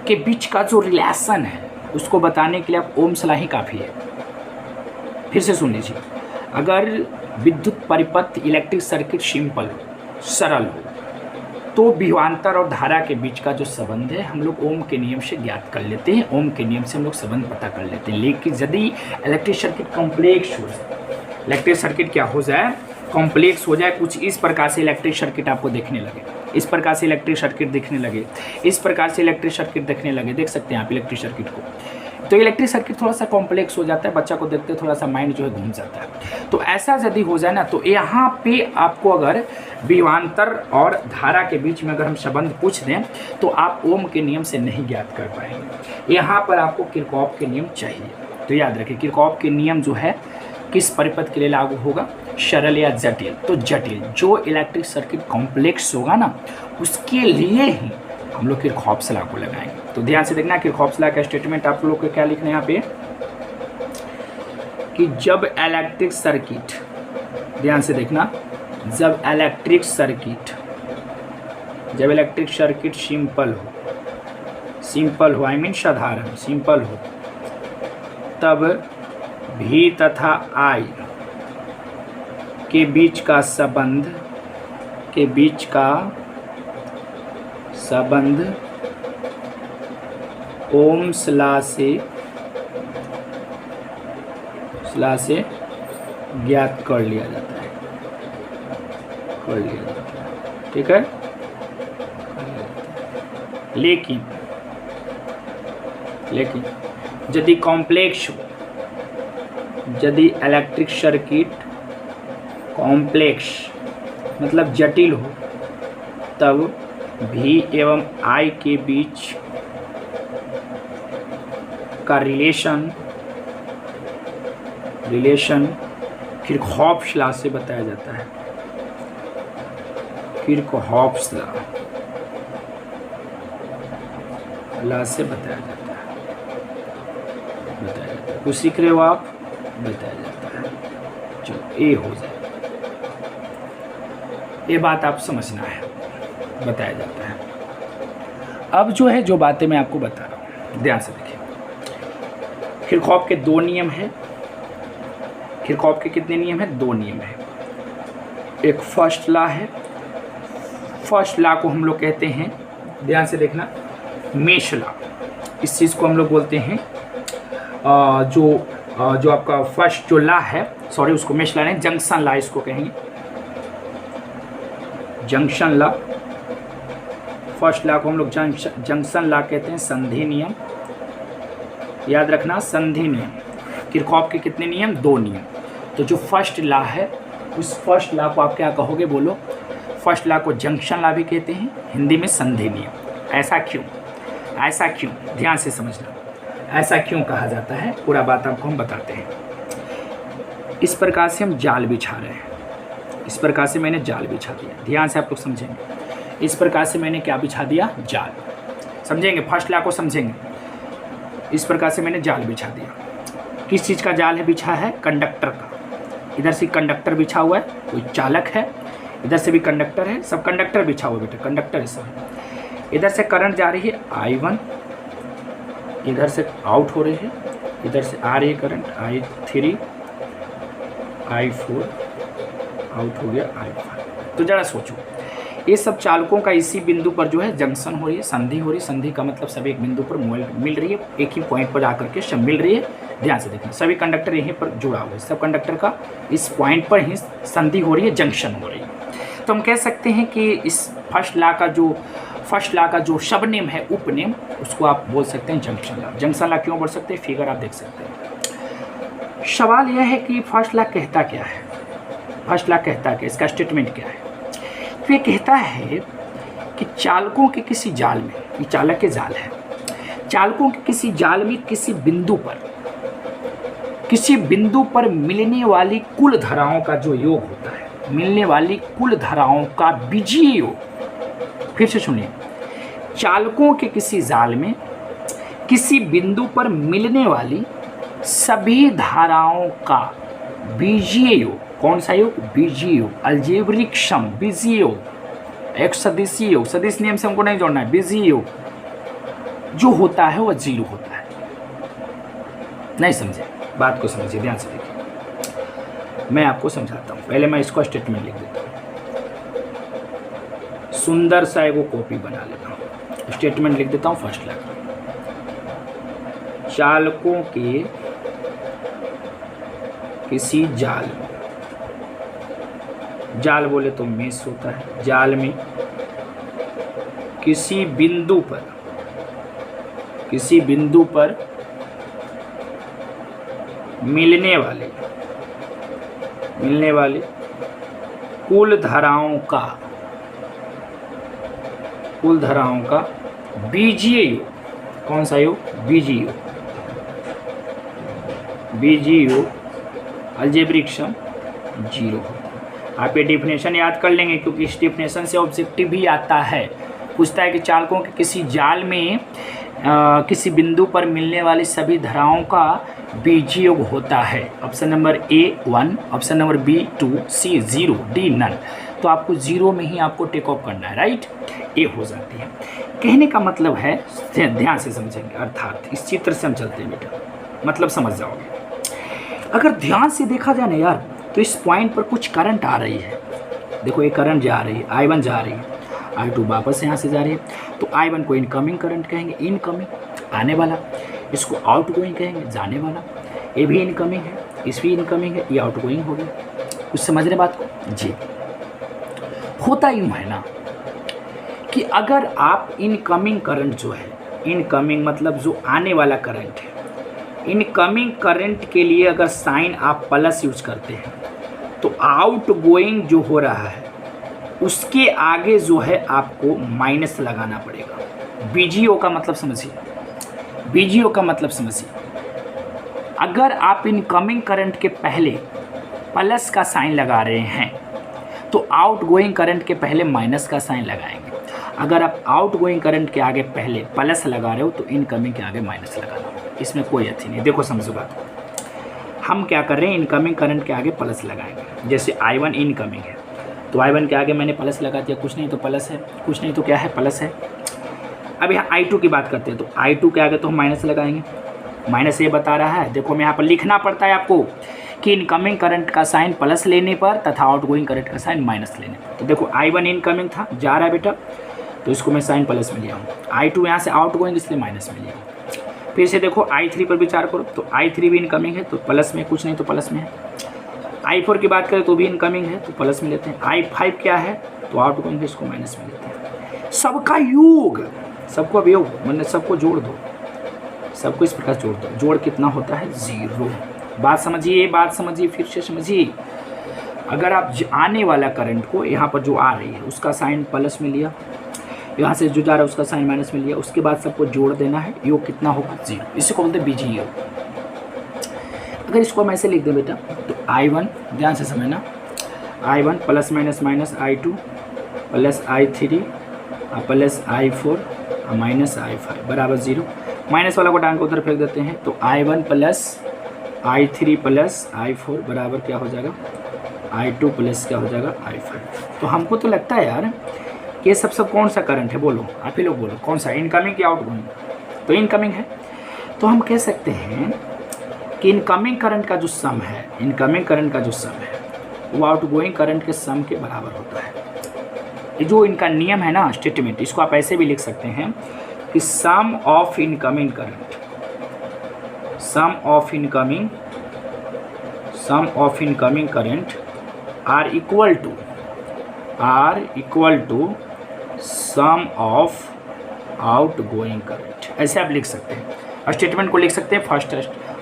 के बीच का जो रिलेशन है, उसको बताने के लिए आप ओम्स लॉ ही काफ़ी है। फिर से सुन लीजिए, अगर विद्युत परिपथ इलेक्ट्रिक सर्किट सिंपल हो, सरल हो, तो विभवांतर और धारा के बीच का जो संबंध है हम लोग ओम के नियम से ज्ञात कर लेते हैं, ओम के नियम से हम लोग संबंध पता कर लेते हैं। लेकिन यदि इलेक्ट्रिक सर्किट कॉम्प्लेक्स हो जाए, इलेक्ट्रिक सर्किट क्या हो जाए, कॉम्प्लेक्स हो जाए, कुछ इस प्रकार से इलेक्ट्रिक सर्किट आपको देखने लगे, इस प्रकार से इलेक्ट्रिक सर्किट दिखने लगे, इस प्रकार से इलेक्ट्रिक सर्किट देखने लगे, देख सकते हैं आप इलेक्ट्रिक सर्किट को। तो इलेक्ट्रिक सर्किट थोड़ा सा कॉम्प्लेक्स हो जाता है, बच्चा को देखते थोड़ा सा माइंड जो है घूम जाता है। तो ऐसा यदि हो जाए ना, तो यहाँ पे आपको अगर विभवांतर और धारा के बीच में अगर हम संबंध पूछ दें, तो आप ओम के नियम से नहीं ज्ञात कर पाएंगे। यहाँ पर आपको किरचॉफ के नियम चाहिए। तो याद रखिए, किरचॉफ के नियम जो है किस परिपथ के लिए लागू होगा, सरल या जटिल। तो जटिल, जो इलेक्ट्रिक सर्किट कॉम्प्लेक्स होगा ना, उसके लिए ही हम लोग किरचॉफ लॉ को लगाएंगे। तो ध्यान से देखना, किरचॉफ लॉ का स्टेटमेंट आप लोग को क्या लिखना है यहाँ पे, कि जब इलेक्ट्रिक सर्किट, ध्यान से देखना, जब इलेक्ट्रिक सर्किट सिंपल हो, आई मीन साधारण सिंपल हो, तब भी तथा आई के बीच का संबंध ओम्स लॉ से ज्ञात कर लिया जाता है, ठीक है। लेकिन यदि कॉम्प्लेक्स हो, यदि इलेक्ट्रिक सर्किट कॉम्प्लेक्स मतलब जटिल हो, तब भी एवं आई के बीच का रिलेशन किरचॉफ लॉ से बताया जाता है, किरचॉफ लॉ से बताया जाता है। कुछ सीख रहे हो आप, बताया जाता है। चलो ये हो जाए, ये बात आप समझना है, बताया जाता है। अब जो है, जो बातें मैं आपको बता रहा हूँ, ध्यान से देखिए। किरचॉफ के दो नियम है। किरचॉफ के कितने नियम है? दो नियम है। एक फर्स्ट लॉ है, फर्स्ट लॉ को हम लोग कहते हैं, ध्यान से देखना, मेश लॉ। इस चीज़ को हम लोग बोलते हैं जो आपका फर्स्ट जो लॉ है, सॉरी उसको मेश लॉ नहीं, जंक्शन लॉ इसको कहेंगे, जंक्शन लॉ। फर्स्ट लॉ को हम लोग जंक्शन लॉ कहते हैं, संधि नियम। याद रखना, संधि नियम। किरचॉफ के कितने नियम? दो नियम। तो जो फर्स्ट लॉ है, उस फर्स्ट लॉ को आप क्या कहोगे, बोलो। फर्स्ट लॉ को जंक्शन लॉ भी कहते हैं, हिंदी में संधि नियम। ऐसा क्यों? ऐसा क्यों? ध्यान से समझना, ऐसा क्यों कहा जाता है, पूरा बात आपको हम बताते हैं। इस प्रकार से हम जाल बिछा रहे हैं, इस प्रकार से मैंने जाल बिछा दिया। ध्यान से आप लोग समझेंगे, इस प्रकार से मैंने क्या बिछा दिया, जाल। समझेंगे, फर्स्ट लॉ को समझेंगे। इस प्रकार से मैंने जाल बिछा दिया। किस चीज़ का जाल है बिछा है, कंडक्टर का। इधर से कंडक्टर बिछा हुआ है, कोई चालक है, इधर से भी कंडक्टर है, सब कंडक्टर बिछा हुआ है बेटा, कंडक्टर सब है। इधर से करंट जा रही है I1, इधर से आउट हो रही है, इधर से आ रही है करंट I3, I4, आउट हो गया I5। तो जरा सोचो, ये सब चालकों का इसी बिंदु पर जो है जंक्शन हो रही है, संधि हो रही है। संधि का मतलब सभी एक बिंदु पर मिल रही है, एक ही पॉइंट पर आकर के सब मिल रही है। ध्यान से देखना, सभी कंडक्टर यहीं पर जुड़ा हुआ है, सब कंडक्टर का इस पॉइंट पर ही संधि हो रही है, जंक्शन हो रही है। तो हम कह सकते हैं कि इस फर्स्ट लॉ का जो शब्दनेम है, उपनेम, उसको आप बोल सकते हैं जंक्शन लॉ। जंक्शन लॉ क्यों बोल सकते हैं, फिगर आप देख सकते हैं। सवाल यह है कि फर्स्ट लॉ कहता क्या है, फर्स्ट लॉ कहता क्या, इसका स्टेटमेंट क्या है। तो ये कहता है कि चालकों के किसी जाल में, ये चालक के जाल है, चालकों के किसी जाल में किसी बिंदु पर मिलने वाली कुल धाराओं का जो योग होता है, मिलने वाली कुल धाराओं का बीजीय योग। फिर से सुनिए, चालकों के किसी जाल में किसी बिंदु पर मिलने वाली सभी धाराओं का बीजीय योग। कौन सा योग, बीजीय योग, अलजेब्रिक सम, बीजीय योग, एक सदिशीय योग, सदिश नियम से हमको नहीं जोड़ना है, बीजीय योग जो होता है वह 0 होता है। नहीं समझे, बात को समझिए, ध्यान से देखिए, मैं आपको समझाता हूँ। पहले मैं इसको स्टेटमेंट लिख देता हूँ, सुंदर सा एगो कॉपी बना लेता हूँ, स्टेटमेंट लिख देता हूँ फर्स्ट लॉ। चालकों के किसी जाल में, जाल बोले तो मेष होता है, जाल में किसी बिंदु पर मिलने वाले कुल धाराओं का बीजीय योग। कौन सा योग, बीजीय योग, अलजेब्रिक सम 0 होता है। आप ये डिफिनेशन याद कर लेंगे, क्योंकि इस डिफिनेशन से ऑब्जेक्टिव भी आता है। पूछता है कि चालकों के किसी जाल में किसी बिंदु पर मिलने वाली सभी धाराओं का बीजीय योग होता है। Option number A 1, option number B 2, C 0, D none. तो आपको 0 में ही आपको टेक ऑफ करना है, राइट, ए हो जाती है। कहने का मतलब है, ध्यान से समझेंगे, अर्थात इस चित्र से हम चलते हैं बेटा, मतलब समझ जाओगे। अगर ध्यान से देखा जाए ना यार, तो इस पॉइंट पर कुछ करंट आ रही है। देखो ये करंट जा रही है, I1 जा रही है, I2 वापस यहाँ से जा रही है। तो I1 को इनकमिंग करंट कहेंगे, इनकमिंग आने वाला, इसको आउटगोइंग कहेंगे, जाने वाला। ये भी इनकमिंग है, इस भी इनकमिंग है, ये आउटगोइंग हो गया। कुछ समझ रहे बात को जी। होता यूँ है ना कि अगर आप इनकमिंग करंट जो है, इनकमिंग मतलब जो आने वाला करंट है, इनकमिंग करंट के लिए अगर साइन आप प्लस यूज करते हैं, तो आउटगोइंग जो हो रहा है उसके आगे जो है आपको माइनस लगाना पड़ेगा। बीजीओ का मतलब समझिए, बीजीओ का मतलब समझिए। अगर आप इनकमिंग करंट के पहले प्लस का साइन लगा रहे हैं, तो आउटगोइंग करंट के पहले माइनस का साइन लगाएंगे। अगर आप आउटगोइंग करंट के आगे पहले प्लस लगा रहे हो, तो इनकमिंग के आगे माइनस लगाना होगा। इसमें कोई अच्छी नहीं। देखो समझो बात, हम क्या कर रहे हैं, इनकमिंग करंट के आगे प्लस लगाएंगे। जैसे I1 इनकमिंग है, तो I1 के आगे मैंने प्लस लगा दिया, कुछ नहीं तो प्लस है, कुछ नहीं तो क्या है, प्लस है। अब यहाँ I2 की बात करते हैं, तो I2 के आगे तो हम माइनस लगाएंगे, माइनस ये बता रहा है। देखो मैं यहाँ पर लिखना पड़ता है आपको कि इनकमिंग करंट का साइन प्लस लेने पर तथा आउटगोइंग करंट का साइन माइनस लेने पर। तो देखो I1 इनकमिंग था, जा रहा है बेटा, तो इसको मैं साइन प्लस में लिया हूँ। I2 यहाँ से आउटगोइंग, इसलिए माइनस में लिया हूँ। फिर से देखो I3 पर विचार करो, तो I3 भी इनकमिंग है, तो प्लस में, कुछ नहीं तो प्लस में है। I4 की बात करें तो भी इनकमिंग है, तो प्लस में लेते हैं। I5 क्या है, तो आउटगोइंग है, इसको माइनस में लेते हैं। सबका योग, सबको अब योग मतलब सबको जोड़ दो, सबको इस प्रकार जोड़ दो। जोड़ कितना होता है, 0। बात समझिए, बात समझिए, फिर से समझिए। अगर आप आने वाला करंट को यहाँ पर जो आ रही है उसका साइन प्लस में लिया, यहाँ से जो जा रहा है उसका साइन माइनस में लिया, उसके बाद सबको जोड़ देना है। योग कितना होगा, 0। इसी को बोलते हैं बीजीय योग। अगर इसको हम ऐसे लिख दें बेटा, तो I1, ध्यान से समझना, I1 plus minus minus I2 plus I3 plus I4 minus I5 बराबर 0। माइनस वाला को डाल के उधर फेंक देते हैं, तो I1 plus I3 plus I4 बराबर क्या हो जाएगा, I2 प्लस क्या हो जाएगा, I5। तो हमको तो लगता है यार कि ये सब कौन सा करंट है, बोलो आप ही लोग बोलो, कौन सा, इनकमिंग या आउटगोइंग? तो इनकमिंग है। तो हम कह सकते हैं कि इनकमिंग करंट का जो सम है, इनकमिंग करंट का जो सम है वो आउटगोइंग करंट के सम के बराबर होता है। ये जो इनका नियम है ना, स्टेटमेंट, इसको आप ऐसे भी लिख सकते हैं कि sum of incoming current, sum of incoming current are equal to sum of outgoing current, ऐसे आप लिख सकते हैं। और स्टेटमेंट को लिख सकते हैं फर्स्ट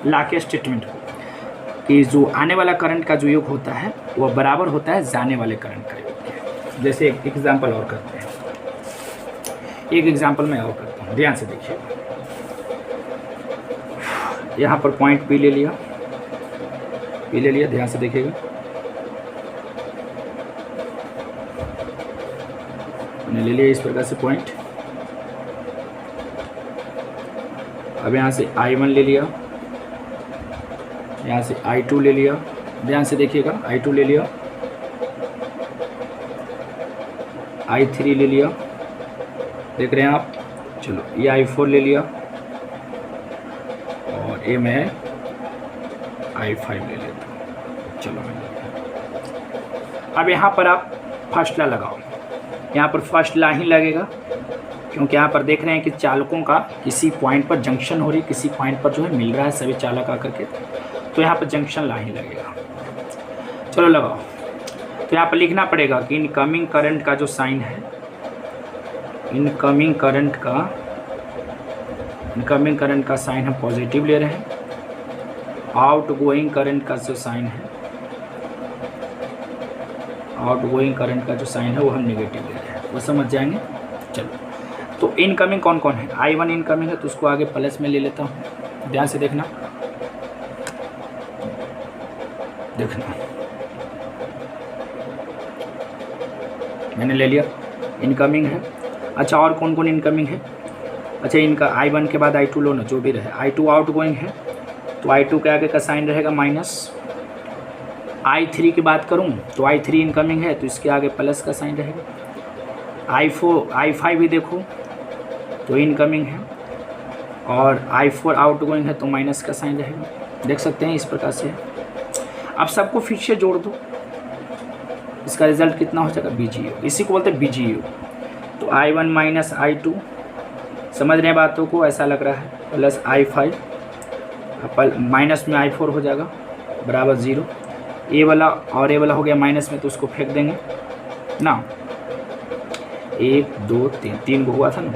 ला के स्टेटमेंट को, कि जो आने वाला करंट का जो योग होता है वो बराबर होता है जाने वाले करंट का योग के। जैसे एक एग्जाम्पल और करते हैं, एक एग्जाम्पल मैं और करता हूँ, ध्यान से देखिए। यहाँ पर पॉइंट पी ले लिया, ध्यान से देखिएगा। मैंने ले लिया इस प्रकार से पॉइंट। अब यहाँ से I1 ले लिया, यहाँ से I2 ले लिया, ध्यान से देखिएगा, I2 ले लिया, I3 ले लिया, देख रहे हैं आप। चलो ये I4 ले लिया और ये मैं I5 ले लेता हूँ। चलो मैं अब यहाँ पर आप फर्स्ट ला लगाओ, यहाँ पर फर्स्ट ला ही लगेगा, क्योंकि यहाँ पर देख रहे हैं कि चालकों का किसी पॉइंट पर जंक्शन हो रही, किसी पॉइंट पर जो है मिल रहा है सभी चालक आकर के, तो यहाँ पर जंक्शन ला ही लगेगा। चलो लगाओ। तो यहाँ पर लिखना पड़ेगा कि इनकमिंग करंट का जो साइन है, इनकमिंग करंट का साइन हम पॉजिटिव ले रहे हैं, आउटगोइंग करंट का जो साइन है, आउटगोइंग करंट का जो साइन है वो हम नेगेटिव ले रहे हैं, वो समझ जाएंगे। चलो, तो इनकमिंग कौन कौन है, I1 इनकमिंग है तो उसको आगे प्लस में ले लेता हूँ, ध्यान से देखना, मैंने ले लिया, इनकमिंग है। अच्छा, और कौन कौन इनकमिंग है? अच्छा, इनका I1 के बाद I2 लो ना, जो भी रहे। I2 आउटगोइंग है तो I2 के आगे का साइन रहेगा माइनस। I3 की बात करूं तो I3 इनकमिंग है तो इसके आगे प्लस का साइन रहेगा। I5 भी देखो तो इनकमिंग है और I4 आउटगोइंग है तो माइनस का साइन रहेगा। देख सकते हैं इस प्रकार से। अब सबको फिर से जोड़ दो, इसका रिजल्ट कितना हो जाएगा, BGO। इसी को बोलते हैं BGO। तो I1 माइनस I2, समझ रहे हैं बातों को, ऐसा लग रहा है, प्लस I5 माइनस में I4 हो जाएगा बराबर 0। ए वाला और ए वाला हो गया माइनस में तो उसको फेंक देंगे ना, 1 2 3 को हुआ था ना।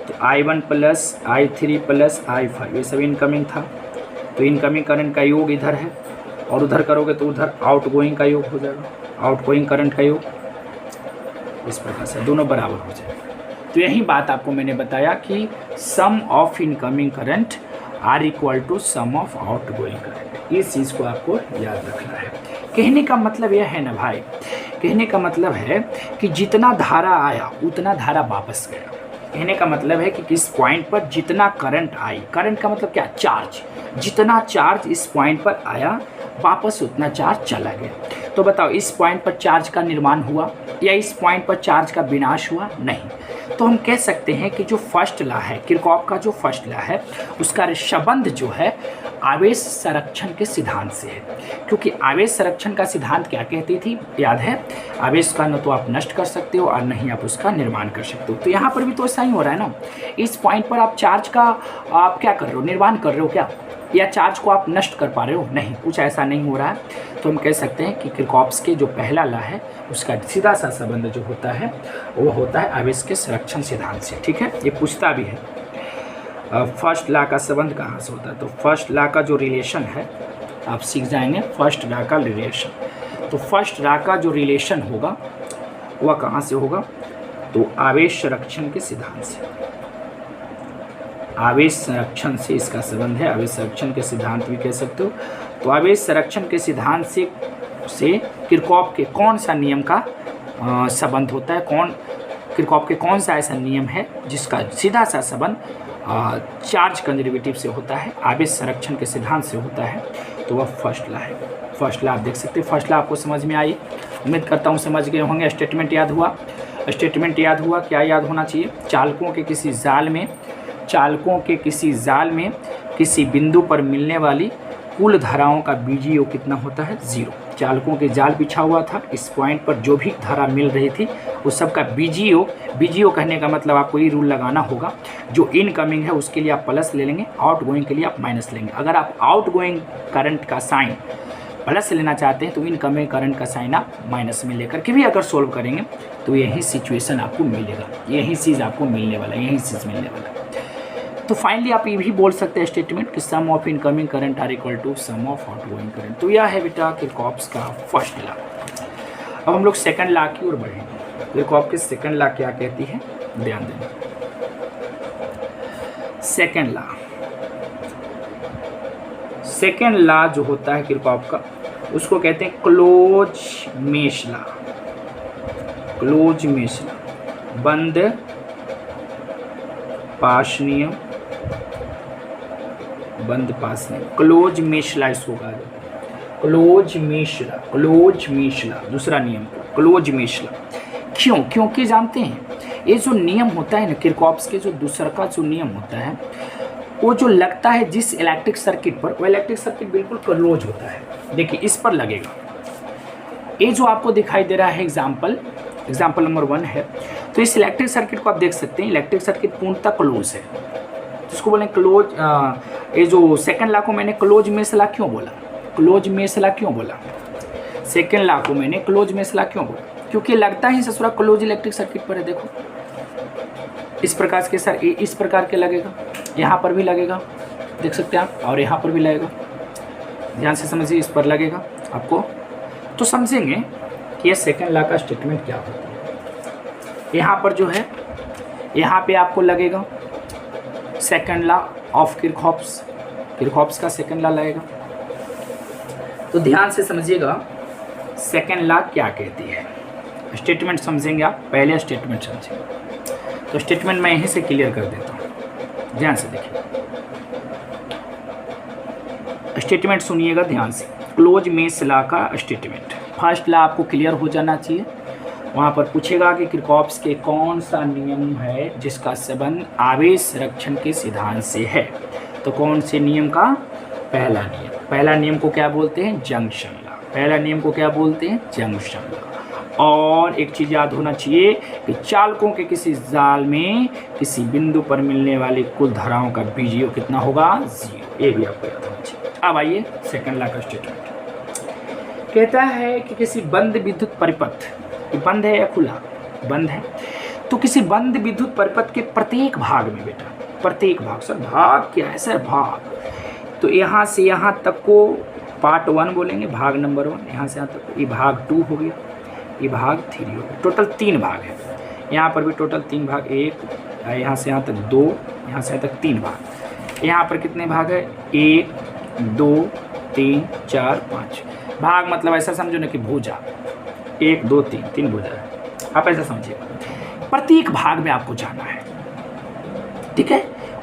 तो I1 plus I3 plus I5 ये सब इनकमिंग था, तो इनकमिंग करंट का योग इधर है और उधर करोगे तो उधर आउटगोइंग का योग हो जाएगा, आउटगोइंग करंट का योग। इस प्रकार से दोनों बराबर हो जाएगा। तो यही बात आपको मैंने बताया कि sum of incoming current are equal to sum of outgoing current. इस चीज़ को आपको याद रखना है। कहने का मतलब यह है ना भाई, कहने का मतलब है कि जितना धारा आया उतना धारा वापस गया। कहने का मतलब है कि किस पॉइंट पर जितना करंट आई, करंट का मतलब क्या, चार्ज, जितना चार्ज इस पॉइंट पर आया वापस उतना चार्ज चला गया। तो बताओ, इस पॉइंट पर चार्ज का निर्माण हुआ या इस पॉइंट पर चार्ज का विनाश हुआ? नहीं। तो हम कह सकते हैं कि जो फर्स्ट लॉ है, किरचॉफ का जो फर्स्ट लॉ है, उसका संबंध जो है आवेश संरक्षण के सिद्धांत से है। क्योंकि आवेश संरक्षण का सिद्धांत क्या कहती थी, याद है? आवेश का न तो आप नष्ट कर सकते हो और न ही आप उसका निर्माण कर सकते हो। तो यहाँ पर भी तो ऐसा ही हो रहा है ना, इस पॉइंट पर आप चार्ज का आप क्या कर रहे हो, निर्माण कर रहे हो क्या, या चार्ज को आप नष्ट कर पा रहे हो? नहीं, कुछ ऐसा नहीं हो रहा है। तो हम कह सकते हैं कि किरचॉफ के जो पहला लॉ है उसका सीधा सा संबंध जो होता है वो होता है आवेश के संरक्षण सिद्धांत से। ठीक है, ये पूछता भी है फर्स्ट लॉ का संबंध कहाँ से होता है। तो फर्स्ट लॉ का जो रिलेशन है आप सीख जाएंगे, फर्स्ट लॉ का रिलेशन। तो फर्स्ट लॉ का जो रिलेशन होगा वह कहाँ से होगा, तो आवेश संरक्षण के सिद्धांत से, आवेश संरक्षण से इसका संबंध है। आवेश संरक्षण के सिद्धांत भी कह सकते हो। तो आवेश संरक्षण के सिद्धांत से किरचॉफ के कौन सा नियम का संबंध होता है, किरचॉफ के कौन सा ऐसा नियम है जिसका सीधा सा संबंध चार्ज कंजर्वेटिव से होता है, आवेश संरक्षण के सिद्धांत से होता है, तो वह फर्स्ट लॉ है। फर्स्ट लॉ आप देख सकते हैं। फर्स्ट लॉ आपको समझ में आई, उम्मीद करता हूँ समझ गए होंगे। स्टेटमेंट याद हुआ, स्टेटमेंट याद हुआ, क्या याद होना चाहिए? चालकों के किसी जाल में किसी बिंदु पर मिलने वाली कुल धाराओं का बीजीओ कितना होता है? 0। चालकों के जाल बिछा हुआ था, इस पॉइंट पर जो भी धारा मिल रही थी उस सब का बीजीओ कहने का मतलब आपको ये रूल लगाना होगा, जो इनकमिंग है उसके लिए आप प्लस ले लेंगे, आउटगोइंग के लिए आप माइनस लेंगे। अगर आप आउटगोइंग करंट का साइन प्लस लेना चाहते हैं तो इनकमिंग करंट का साइन आप माइनस में लेकर के भी अगर सोल्व करेंगे तो यही सिचुएशन आपको मिलेगा, यही चीज़ आपको मिलने वाला, यही चीज़ मिलने वाला। तो फाइनली आप ये भी बोल सकते हैं स्टेटमेंट कि sum of incoming current are equal to sum of outgoing current. तो यह है बेटा किरचॉफ का फर्स्ट लॉ। अब हम लोग सेकंड लॉ की ओर बढ़ेंगे। किरचॉफ की सेकंड लॉ क्या कहती है, ध्यान देना। सेकंड लॉ जो होता है किरचॉफ का, उसको कहते हैं close mesh law. Close mesh law, बंद पाश नियम, बंद पास नियम, क्लोज मेश लॉ इसको कहा जाता है। क्लोज मेश लॉ दूसरा नियम, क्लोज मेश लॉ। क्यों? क्योंकि जानते हैं ये जो नियम होता है ना किरचॉफ के, जो दूसरा का जो नियम होता है वो जो लगता है जिस इलेक्ट्रिक सर्किट पर, वो इलेक्ट्रिक सर्किट बिल्कुल क्लोज होता है। देखिए इस पर लगेगा, ये जो आपको दिखाई दे रहा है एग्जाम्पल नंबर 1 है, तो इस इलेक्ट्रिक सर्किट को आप देख सकते हैं, इलेक्ट्रिक सर्किट पूर्णतः क्लोज है, जिसको बोलें क्लोज। ये जो सेकंड लॉ को मैंने क्लोज मेश लॉ क्यों बोला? क्लोज मेश लॉ क्यों बोला? सेकंड लॉ को मैंने क्लोज मेश लॉ क्यों बोला? क्योंकि लगता ही ससुरा क्लोज इलेक्ट्रिक सर्किट पर है। देखो इस प्रकार के सर, इस प्रकार के लगेगा, यहाँ पर भी लगेगा, देख सकते हैं आप, और यहाँ पर भी लगेगा। ध्यान से समझिए, इस पर लगेगा आपको, तो समझेंगे कि ये सेकंड लॉ का स्टेटमेंट क्या होता है। यहाँ पर जो है, यहाँ पे आपको लगेगा सेकंड लॉ ऑफ किरचॉफ का सेकंड लॉ लगेगा। तो ध्यान से समझिएगा सेकंड लॉ क्या कहती है। स्टेटमेंट समझेंगे आप, पहले स्टेटमेंट समझेंगे। तो स्टेटमेंट मैं यहीं से क्लियर कर देता हूँ, ध्यान से देखिए। स्टेटमेंट सुनिएगा ध्यान से, क्लोज मेश लॉ का स्टेटमेंट। फर्स्ट लॉ आपको क्लियर हो जाना चाहिए। वहाँ पर पूछेगा कि किरचॉफ के कौन सा नियम है जिसका संबंध आवेश संरक्षण के सिद्धांत से है। तो कौन से नियम का? पहला नियम। पहला नियम को क्या बोलते हैं? Junction law. पहला नियम को क्या बोलते हैं? Junction law. और एक चीज़ याद होना चाहिए कि चालकों के किसी जाल में किसी बिंदु पर मिलने वाली कुल धाराओं का बीजीओ कितना होगा? 0। ये भी आपको याद होना चाहिए। अब आइए सेकंड लॉ का स्टेटमेंट। कहता है कि किसी बंद विद्युत परिपथ, बंद है या खुला? बंद है। तो किसी बंद विद्युत परिपथ के प्रत्येक भाग में बेटा, प्रत्येक भाग, सर भाग क्या है सर? भाग, तो यहाँ से यहाँ तक को पार्ट 1 बोलेंगे, भाग नंबर 1। यहाँ से यहाँ तक ये भाग 2 हो गया, ये भाग 3 हो गया। टोटल 3 भाग है। यहाँ पर भी टोटल 3 भाग, 1, यहाँ से यहाँ तक 2, यहाँ से यहाँ तक 3 भाग। यहाँ पर कितने भाग है? 1, 2, 3, 4, 5 भाग। मतलब ऐसा समझो ना कि भुजा 1, 2, 3 भुजा है, आप ऐसा समझिए। प्रत्येक भाग में आपको जाना है, ठीक है?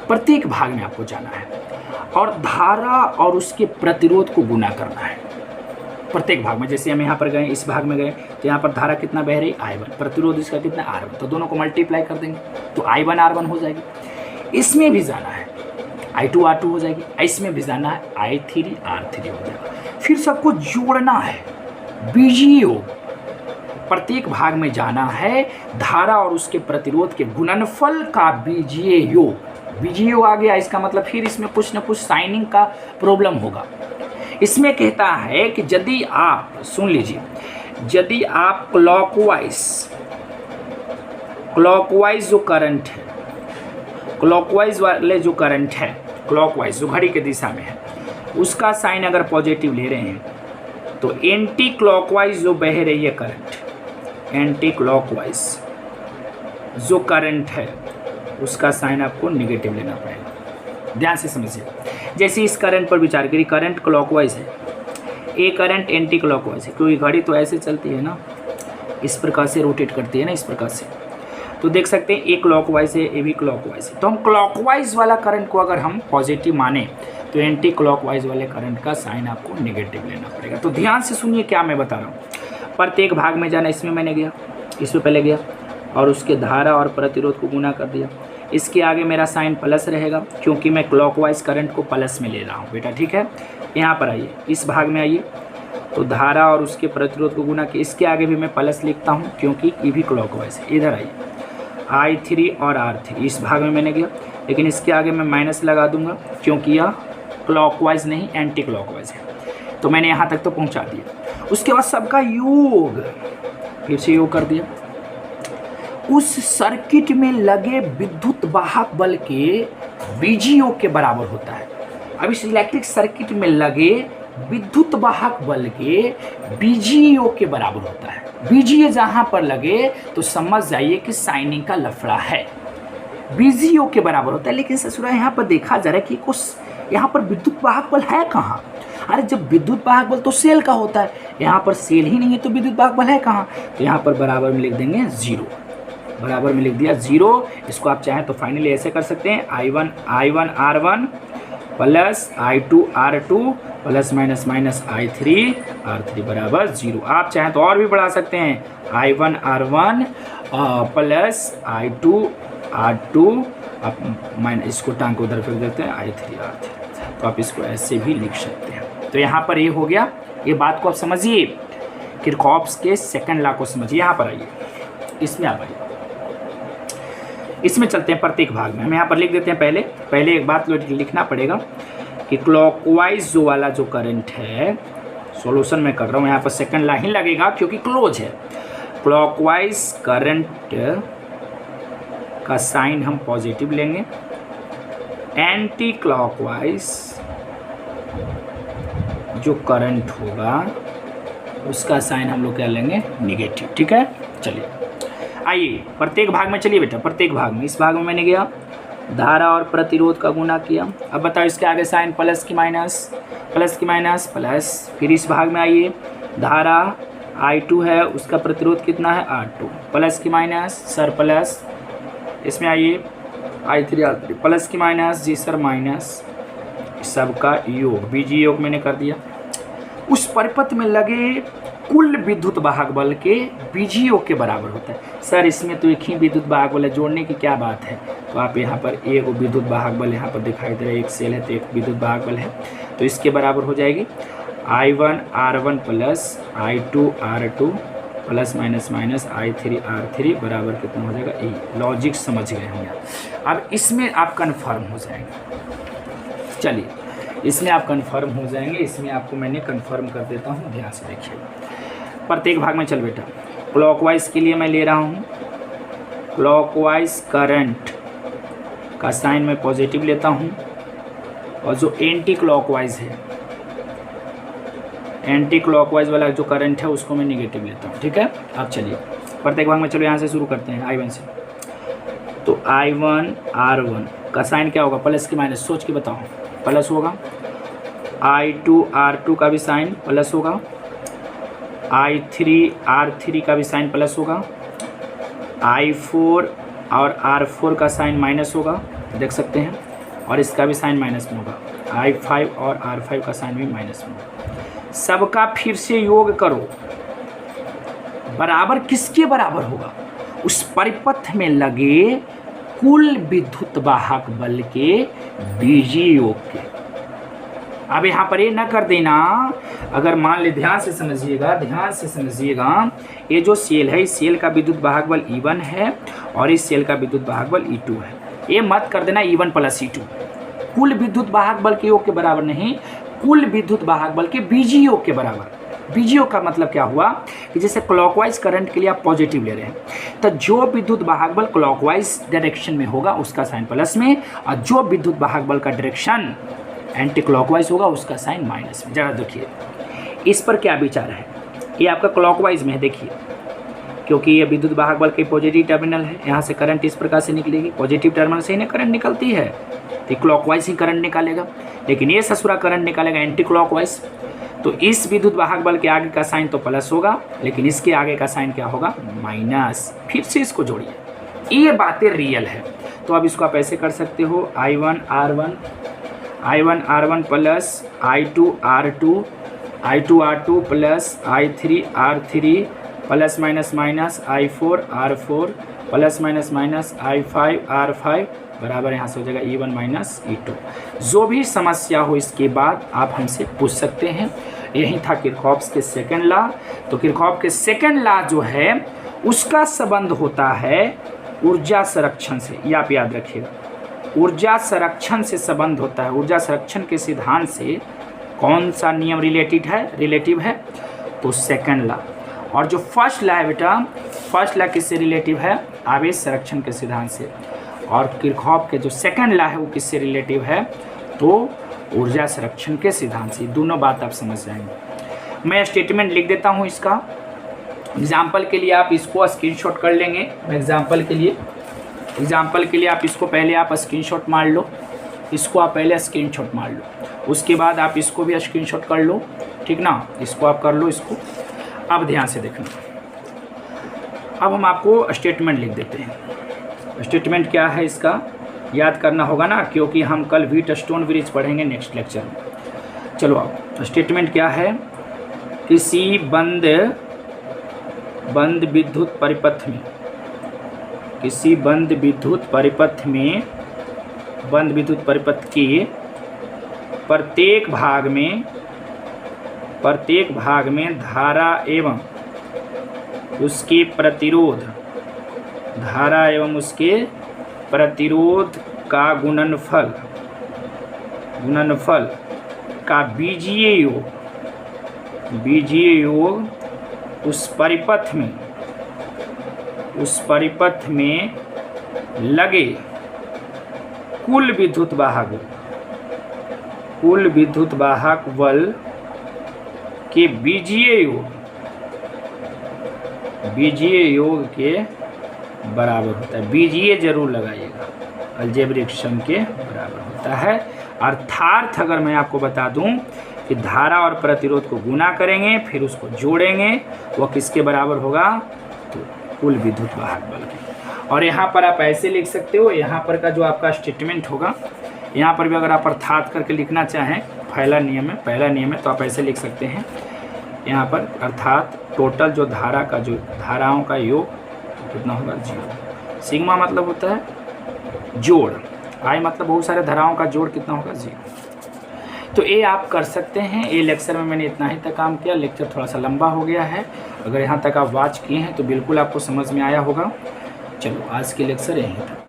प्रत्येक भाग में आपको जाना है और धारा और उसके प्रतिरोध को गुना करना है प्रत्येक भाग में। जैसे हम यहाँ पर गए, इस भाग में गए, तो यहाँ पर धारा कितना बह रही? I1, प्रतिरोध इसका कितना? R1। तो दोनों को मल्टीप्लाई कर देंगे तो I1 R1 हो जाएगी। इसमें भी जाना है I2 R2 हो जाएगी, इसमें भी जाना है I3 R3 हो जाएगा। फिर सबको जोड़ना है, बीजीओ। प्रत्येक भाग में जाना है, धारा और उसके प्रतिरोध के गुणनफल का बीजीओ। बीजीओ आ गया, इसका मतलब फिर इसमें कुछ न कुछ साइनिंग का प्रॉब्लम होगा। इसमें कहता है कि यदि आप, सुन लीजिए, यदि आप क्लॉकवाइज जो करंट है, क्लॉकवाइज वाले जो करंट है, क्लॉकवाइज जो घड़ी के दिशा में है, उसका साइन अगर पॉजिटिव ले रहे हैं तो एंटी क्लॉकवाइज जो बह रही है करंट, एंटी क्लॉकवाइज जो करंट है उसका साइन आपको नेगेटिव लेना पड़ेगा। ध्यान से समझिए। जैसे इस करंट पर विचार करिए, करंट क्लॉकवाइज है, ए करंट एंटी क्लॉकवाइज है, क्योंकि घड़ी तो ऐसे चलती है ना, इस प्रकार से रोटेट करती है ना, इस प्रकार से। तो देख सकते हैं ए क्लॉकवाइज है, ए भी क्लॉकवाइज है। तो हम क्लॉकवाइज वाला करंट को अगर हम पॉजिटिव माने तो एंटी क्लॉकवाइज वाले करंट का साइन आपको नेगेटिव लेना पड़ेगा। तो ध्यान से सुनिए क्या मैं बता रहा हूँ। प्रत्येक भाग में जाना, इसमें मैंने गया, इसमें पहले गया और उसके धारा और प्रतिरोध को गुना कर दिया। इसके आगे मेरा साइन प्लस रहेगा, क्योंकि मैं क्लॉकवाइज करंट को प्लस में ले रहा हूँ बेटा, ठीक है। यहाँ पर आइए, इस भाग में आइए, तो धारा और उसके प्रतिरोध को गुना किया। इसके आगे भी मैं प्लस लिखता हूँ, क्योंकि ये भी क्लॉकवाइज है। इधर आइए, I3 और R3 इस भाग में मैंने गया, लेकिन इसके आगे मैं माइनस लगा दूंगा, क्योंकि यह क्लॉकवाइज नहीं एंटी क्लॉकवाइज है। तो मैंने यहाँ तक तो पहुँचा दिया। उसके बाद सबका योग, फिर से योग कर दिया। उस सर्किट में लगे विद्युत वाहक बल के बीजी योग के बराबर होता है। अब इस इलेक्ट्रिक सर्किट में लगे विद्युत वाहक बल के बीजी योग के बराबर होता है। बीजीए जहां पर लगे तो समझ जाइए कि साइनिंग का लफड़ा है, बीजी योग के बराबर होता है। लेकिन ससुरा यहाँ पर देखा जा रहा है कि कुछ यहाँ पर विद्युत वाहक बल है कहाँ? अरे जब विद्युत वाहक बल तो सेल का होता है, यहाँ पर सेल ही नहीं है तो विद्युत वाहक बल है कहाँ? तो यहाँ पर बराबर में लिख देंगे 0, बराबर में लिख दिया 0। इसको आप चाहें तो फाइनली ऐसे कर सकते हैं, I1 R1 plus I2 R2 plus minus minus I3 R3 बराबर 0। आप चाहें तो और भी बढ़ा सकते हैं, I1 R1 plus I2 R2, आप माइनस इसको टांग को उधर फेंक देते हैं, I3 R3। तो आप इसको ऐसे भी लिख सकते हैं। तो यहाँ पर ये हो गया। ये बात को आप समझिए, किरचॉफ के सेकंड लॉ को समझिए। यहाँ पर आइए, इसमें आप आइए, इसमें चलते हैं प्रत्येक भाग में। हम यहाँ पर लिख देते हैं, पहले एक बात लिखना पड़ेगा कि क्लॉकवाइज जो वाला जो करंट है, सॉल्यूशन में कर रहा हूँ, यहाँ पर सेकंड लाइन लगेगा क्योंकि क्लोज है। क्लॉकवाइज करंट का साइन हम पॉजिटिव लेंगे, एंटी क्लॉकवाइज जो करंट होगा उसका साइन हम लोग क्या लेंगे, निगेटिव, ठीक है। चलिए आइए प्रत्येक भाग में, चलिए बेटा प्रत्येक भाग में। इस भाग में मैंने गया, धारा और प्रतिरोध का गुना किया। अब बताओ इसके आगे साइन प्लस की माइनस, प्लस की माइनस प्लस। फिर इस भाग में आइए, धारा I2 है, उसका प्रतिरोध कितना है R2, प्लस की माइनस सर प्लस। इसमें आइए I3 R3 प्लस की माइनस, जी सर माइनस, सबका योग, बीजी योग मैंने कर दिया। उस परिपथ में लगे कुल विद्युत वाहक बल के बीजी योग के बराबर होता है। सर इसमें तो एक ही विद्युत वाहक बल है, जोड़ने की क्या बात है? तो आप यहाँ पर एक विद्युत वाहक बल यहाँ पर दिखाई दे रहा है, एक सेल है तो एक विद्युत वाहक बल है, तो इसके बराबर हो जाएगी I1 R1 plus I2 R2 plus minus minus I3 R3 बराबर कितना हो जाएगा, E। लॉजिक समझ गए होंगे। अब इसमें आप कन्फर्म हो जाएंगे। चलिए इसमें आप कंफर्म हो जाएंगे, इसमें आपको मैंने कंफर्म कर देता हूँ, ध्यान से देखिए। प्रत्येक भाग में चल बेटा, क्लॉकवाइज के लिए मैं ले रहा हूँ, क्लॉकवाइज करंट का साइन मैं पॉजिटिव लेता हूँ, और जो एंटी क्लॉकवाइज है, एंटी क्लॉकवाइज वाला जो करंट है उसको मैं निगेटिव लेता हूँ, ठीक है। अब चलिए प्रत्येक भाग में, चलो यहाँ से शुरू करते हैं I1 से। तो I1 R1 का साइन क्या होगा, प्लस की माइनस, सोच के बताओ, प्लस होगा। I2 R2 का भी साइन प्लस होगा, I3 R3 का भी साइन प्लस होगा, I4 और R4 का साइन माइनस होगा, देख सकते हैं, और इसका भी साइन माइनस में होगा, I5 और R5 का साइन भी माइनस में होगा। सबका फिर से योग करो, बराबर किसके बराबर होगा, उस परिपथ में लगे कुल विद्युत वाहक बल के बीजी योग के। अब यहाँ पर ये ना कर देना, अगर मान ले, ध्यान से समझिएगा, ध्यान से समझिएगा, ये जो सेल है, इस सेल का विद्युत वाहक बल E1 है और इस सेल का विद्युत वाहक बल E2 है। ये मत कर देना E1 प्लस E2, कुल विद्युत वाहक बल के योग के बराबर नहीं, कुल विद्युत वाहक बल के बीजी योग के बराबर। बीजी योग का मतलब क्या हुआ कि जैसे क्लॉकवाइज करंट के लिए आप पॉजिटिव ले रहे हैं, तो जो विद्युत वाहक बल क्लॉकवाइज डायरेक्शन में होगा उसका साइन प्लस में, और जो विद्युत वाहक बल का डायरेक्शन एंटी क्लॉकवाइज होगा उसका साइन माइनस में। जरा देखिए इस पर क्या विचार है, ये आपका क्लॉकवाइज में है, देखिए, क्योंकि ये विद्युत वाहक बल के पॉजिटिव टर्मिनल है, यहाँ से करंट इस प्रकार से निकलेगी, पॉजिटिव टर्मिनल से ही करंट निकलती है, तो क्लॉकवाइज ही करंट निकालेगा। लेकिन ये ससुरा करंट निकालेगा एंटी क्लॉकवाइज, तो इस विद्युत वाहक बल के आगे का साइन तो प्लस होगा, लेकिन इसके आगे का साइन क्या होगा, माइनस। फिर से इसको जोड़िए, ये बातें रियल है। तो अब इसको आप ऐसे कर सकते हो, I1 R1 plus I2 R2 plus I3 R3 plus minus minus I4 R4 plus minus minus I5 R5 बराबर यहाँ से हो जाएगा E1 माइनस E2। जो भी समस्या हो इसके बाद आप हमसे पूछ सकते हैं। यही था किरचॉफ के सेकंड लॉ। तो किरचॉफ के सेकंड लॉ जो है उसका संबंध होता है ऊर्जा संरक्षण से, ये आप याद रखिएगा, ऊर्जा संरक्षण से संबंध होता है। ऊर्जा संरक्षण के सिद्धांत से कौन सा नियम रिलेटिव है, तो सेकंड लॉ। और जो फर्स्ट लॉ है बेटा, फर्स्ट लॉ किससे रिलेटिव है, आवेश संरक्षण के सिद्धांत से। और किरचॉफ के जो सेकंड लॉ है वो किससे रिलेटिव है, तो ऊर्जा संरक्षण के सिद्धांत से। दोनों बात आप समझ जाएंगे। मैं स्टेटमेंट लिख देता हूँ इसका, एग्जाम्पल के लिए आप इसको स्क्रीनशॉट कर लेंगे। एग्जाम्पल के लिए आप इसको पहले आप स्क्रीनशॉट मार लो, इसको आप पहले स्क्रीनशॉट मार लो, उसके बाद आप इसको भी स्क्रीनशॉट कर लो, ठीक ना, इसको आप कर लो इसको। अब ध्यान से देखना, अब हम आपको स्टेटमेंट लिख देते हैं। स्टेटमेंट क्या है इसका याद करना होगा ना, क्योंकि हम कल व्हीटस्टोन ब्रिज पढ़ेंगे नेक्स्ट लेक्चर में। चलो अब स्टेटमेंट क्या है, किसी बंद विद्युत परिपथ में, किसी बंद विद्युत परिपथ के प्रत्येक भाग में धारा एवं उसके प्रतिरोध का गुणनफल का बीजीय योग उस परिपथ में लगे कुल विद्युत वाहक बल के बीजीय योग के बराबर होता है। बीजीय जरूर लगाइएगा, अलजेब्रिक सम के बराबर होता है। अर्थात अगर मैं आपको बता दूं कि धारा और प्रतिरोध को गुना करेंगे फिर उसको जोड़ेंगे, वह किसके बराबर होगा, तो कुल विद्युत वाहक बल के। और यहाँ पर आप ऐसे लिख सकते हो, यहाँ पर का जो आपका स्टेटमेंट होगा, यहाँ पर भी अगर आप अर्थात करके लिखना चाहें, पहला नियम है तो आप ऐसे लिख सकते हैं यहाँ पर, अर्थात टोटल जो धाराओं का योग कितना होगा, 0। सिग्मा मतलब होता है जोड़, आई मतलब बहुत सारे धाराओं का जोड़ कितना होगा, 0। तो ये आप कर सकते हैं। ये लेक्चर में मैंने इतना ही तक काम किया, लेक्चर थोड़ा सा लंबा हो गया है। अगर यहाँ तक आप वॉच किए हैं तो बिल्कुल आपको समझ में आया होगा। चलो आज के लेक्चर यहीं तक।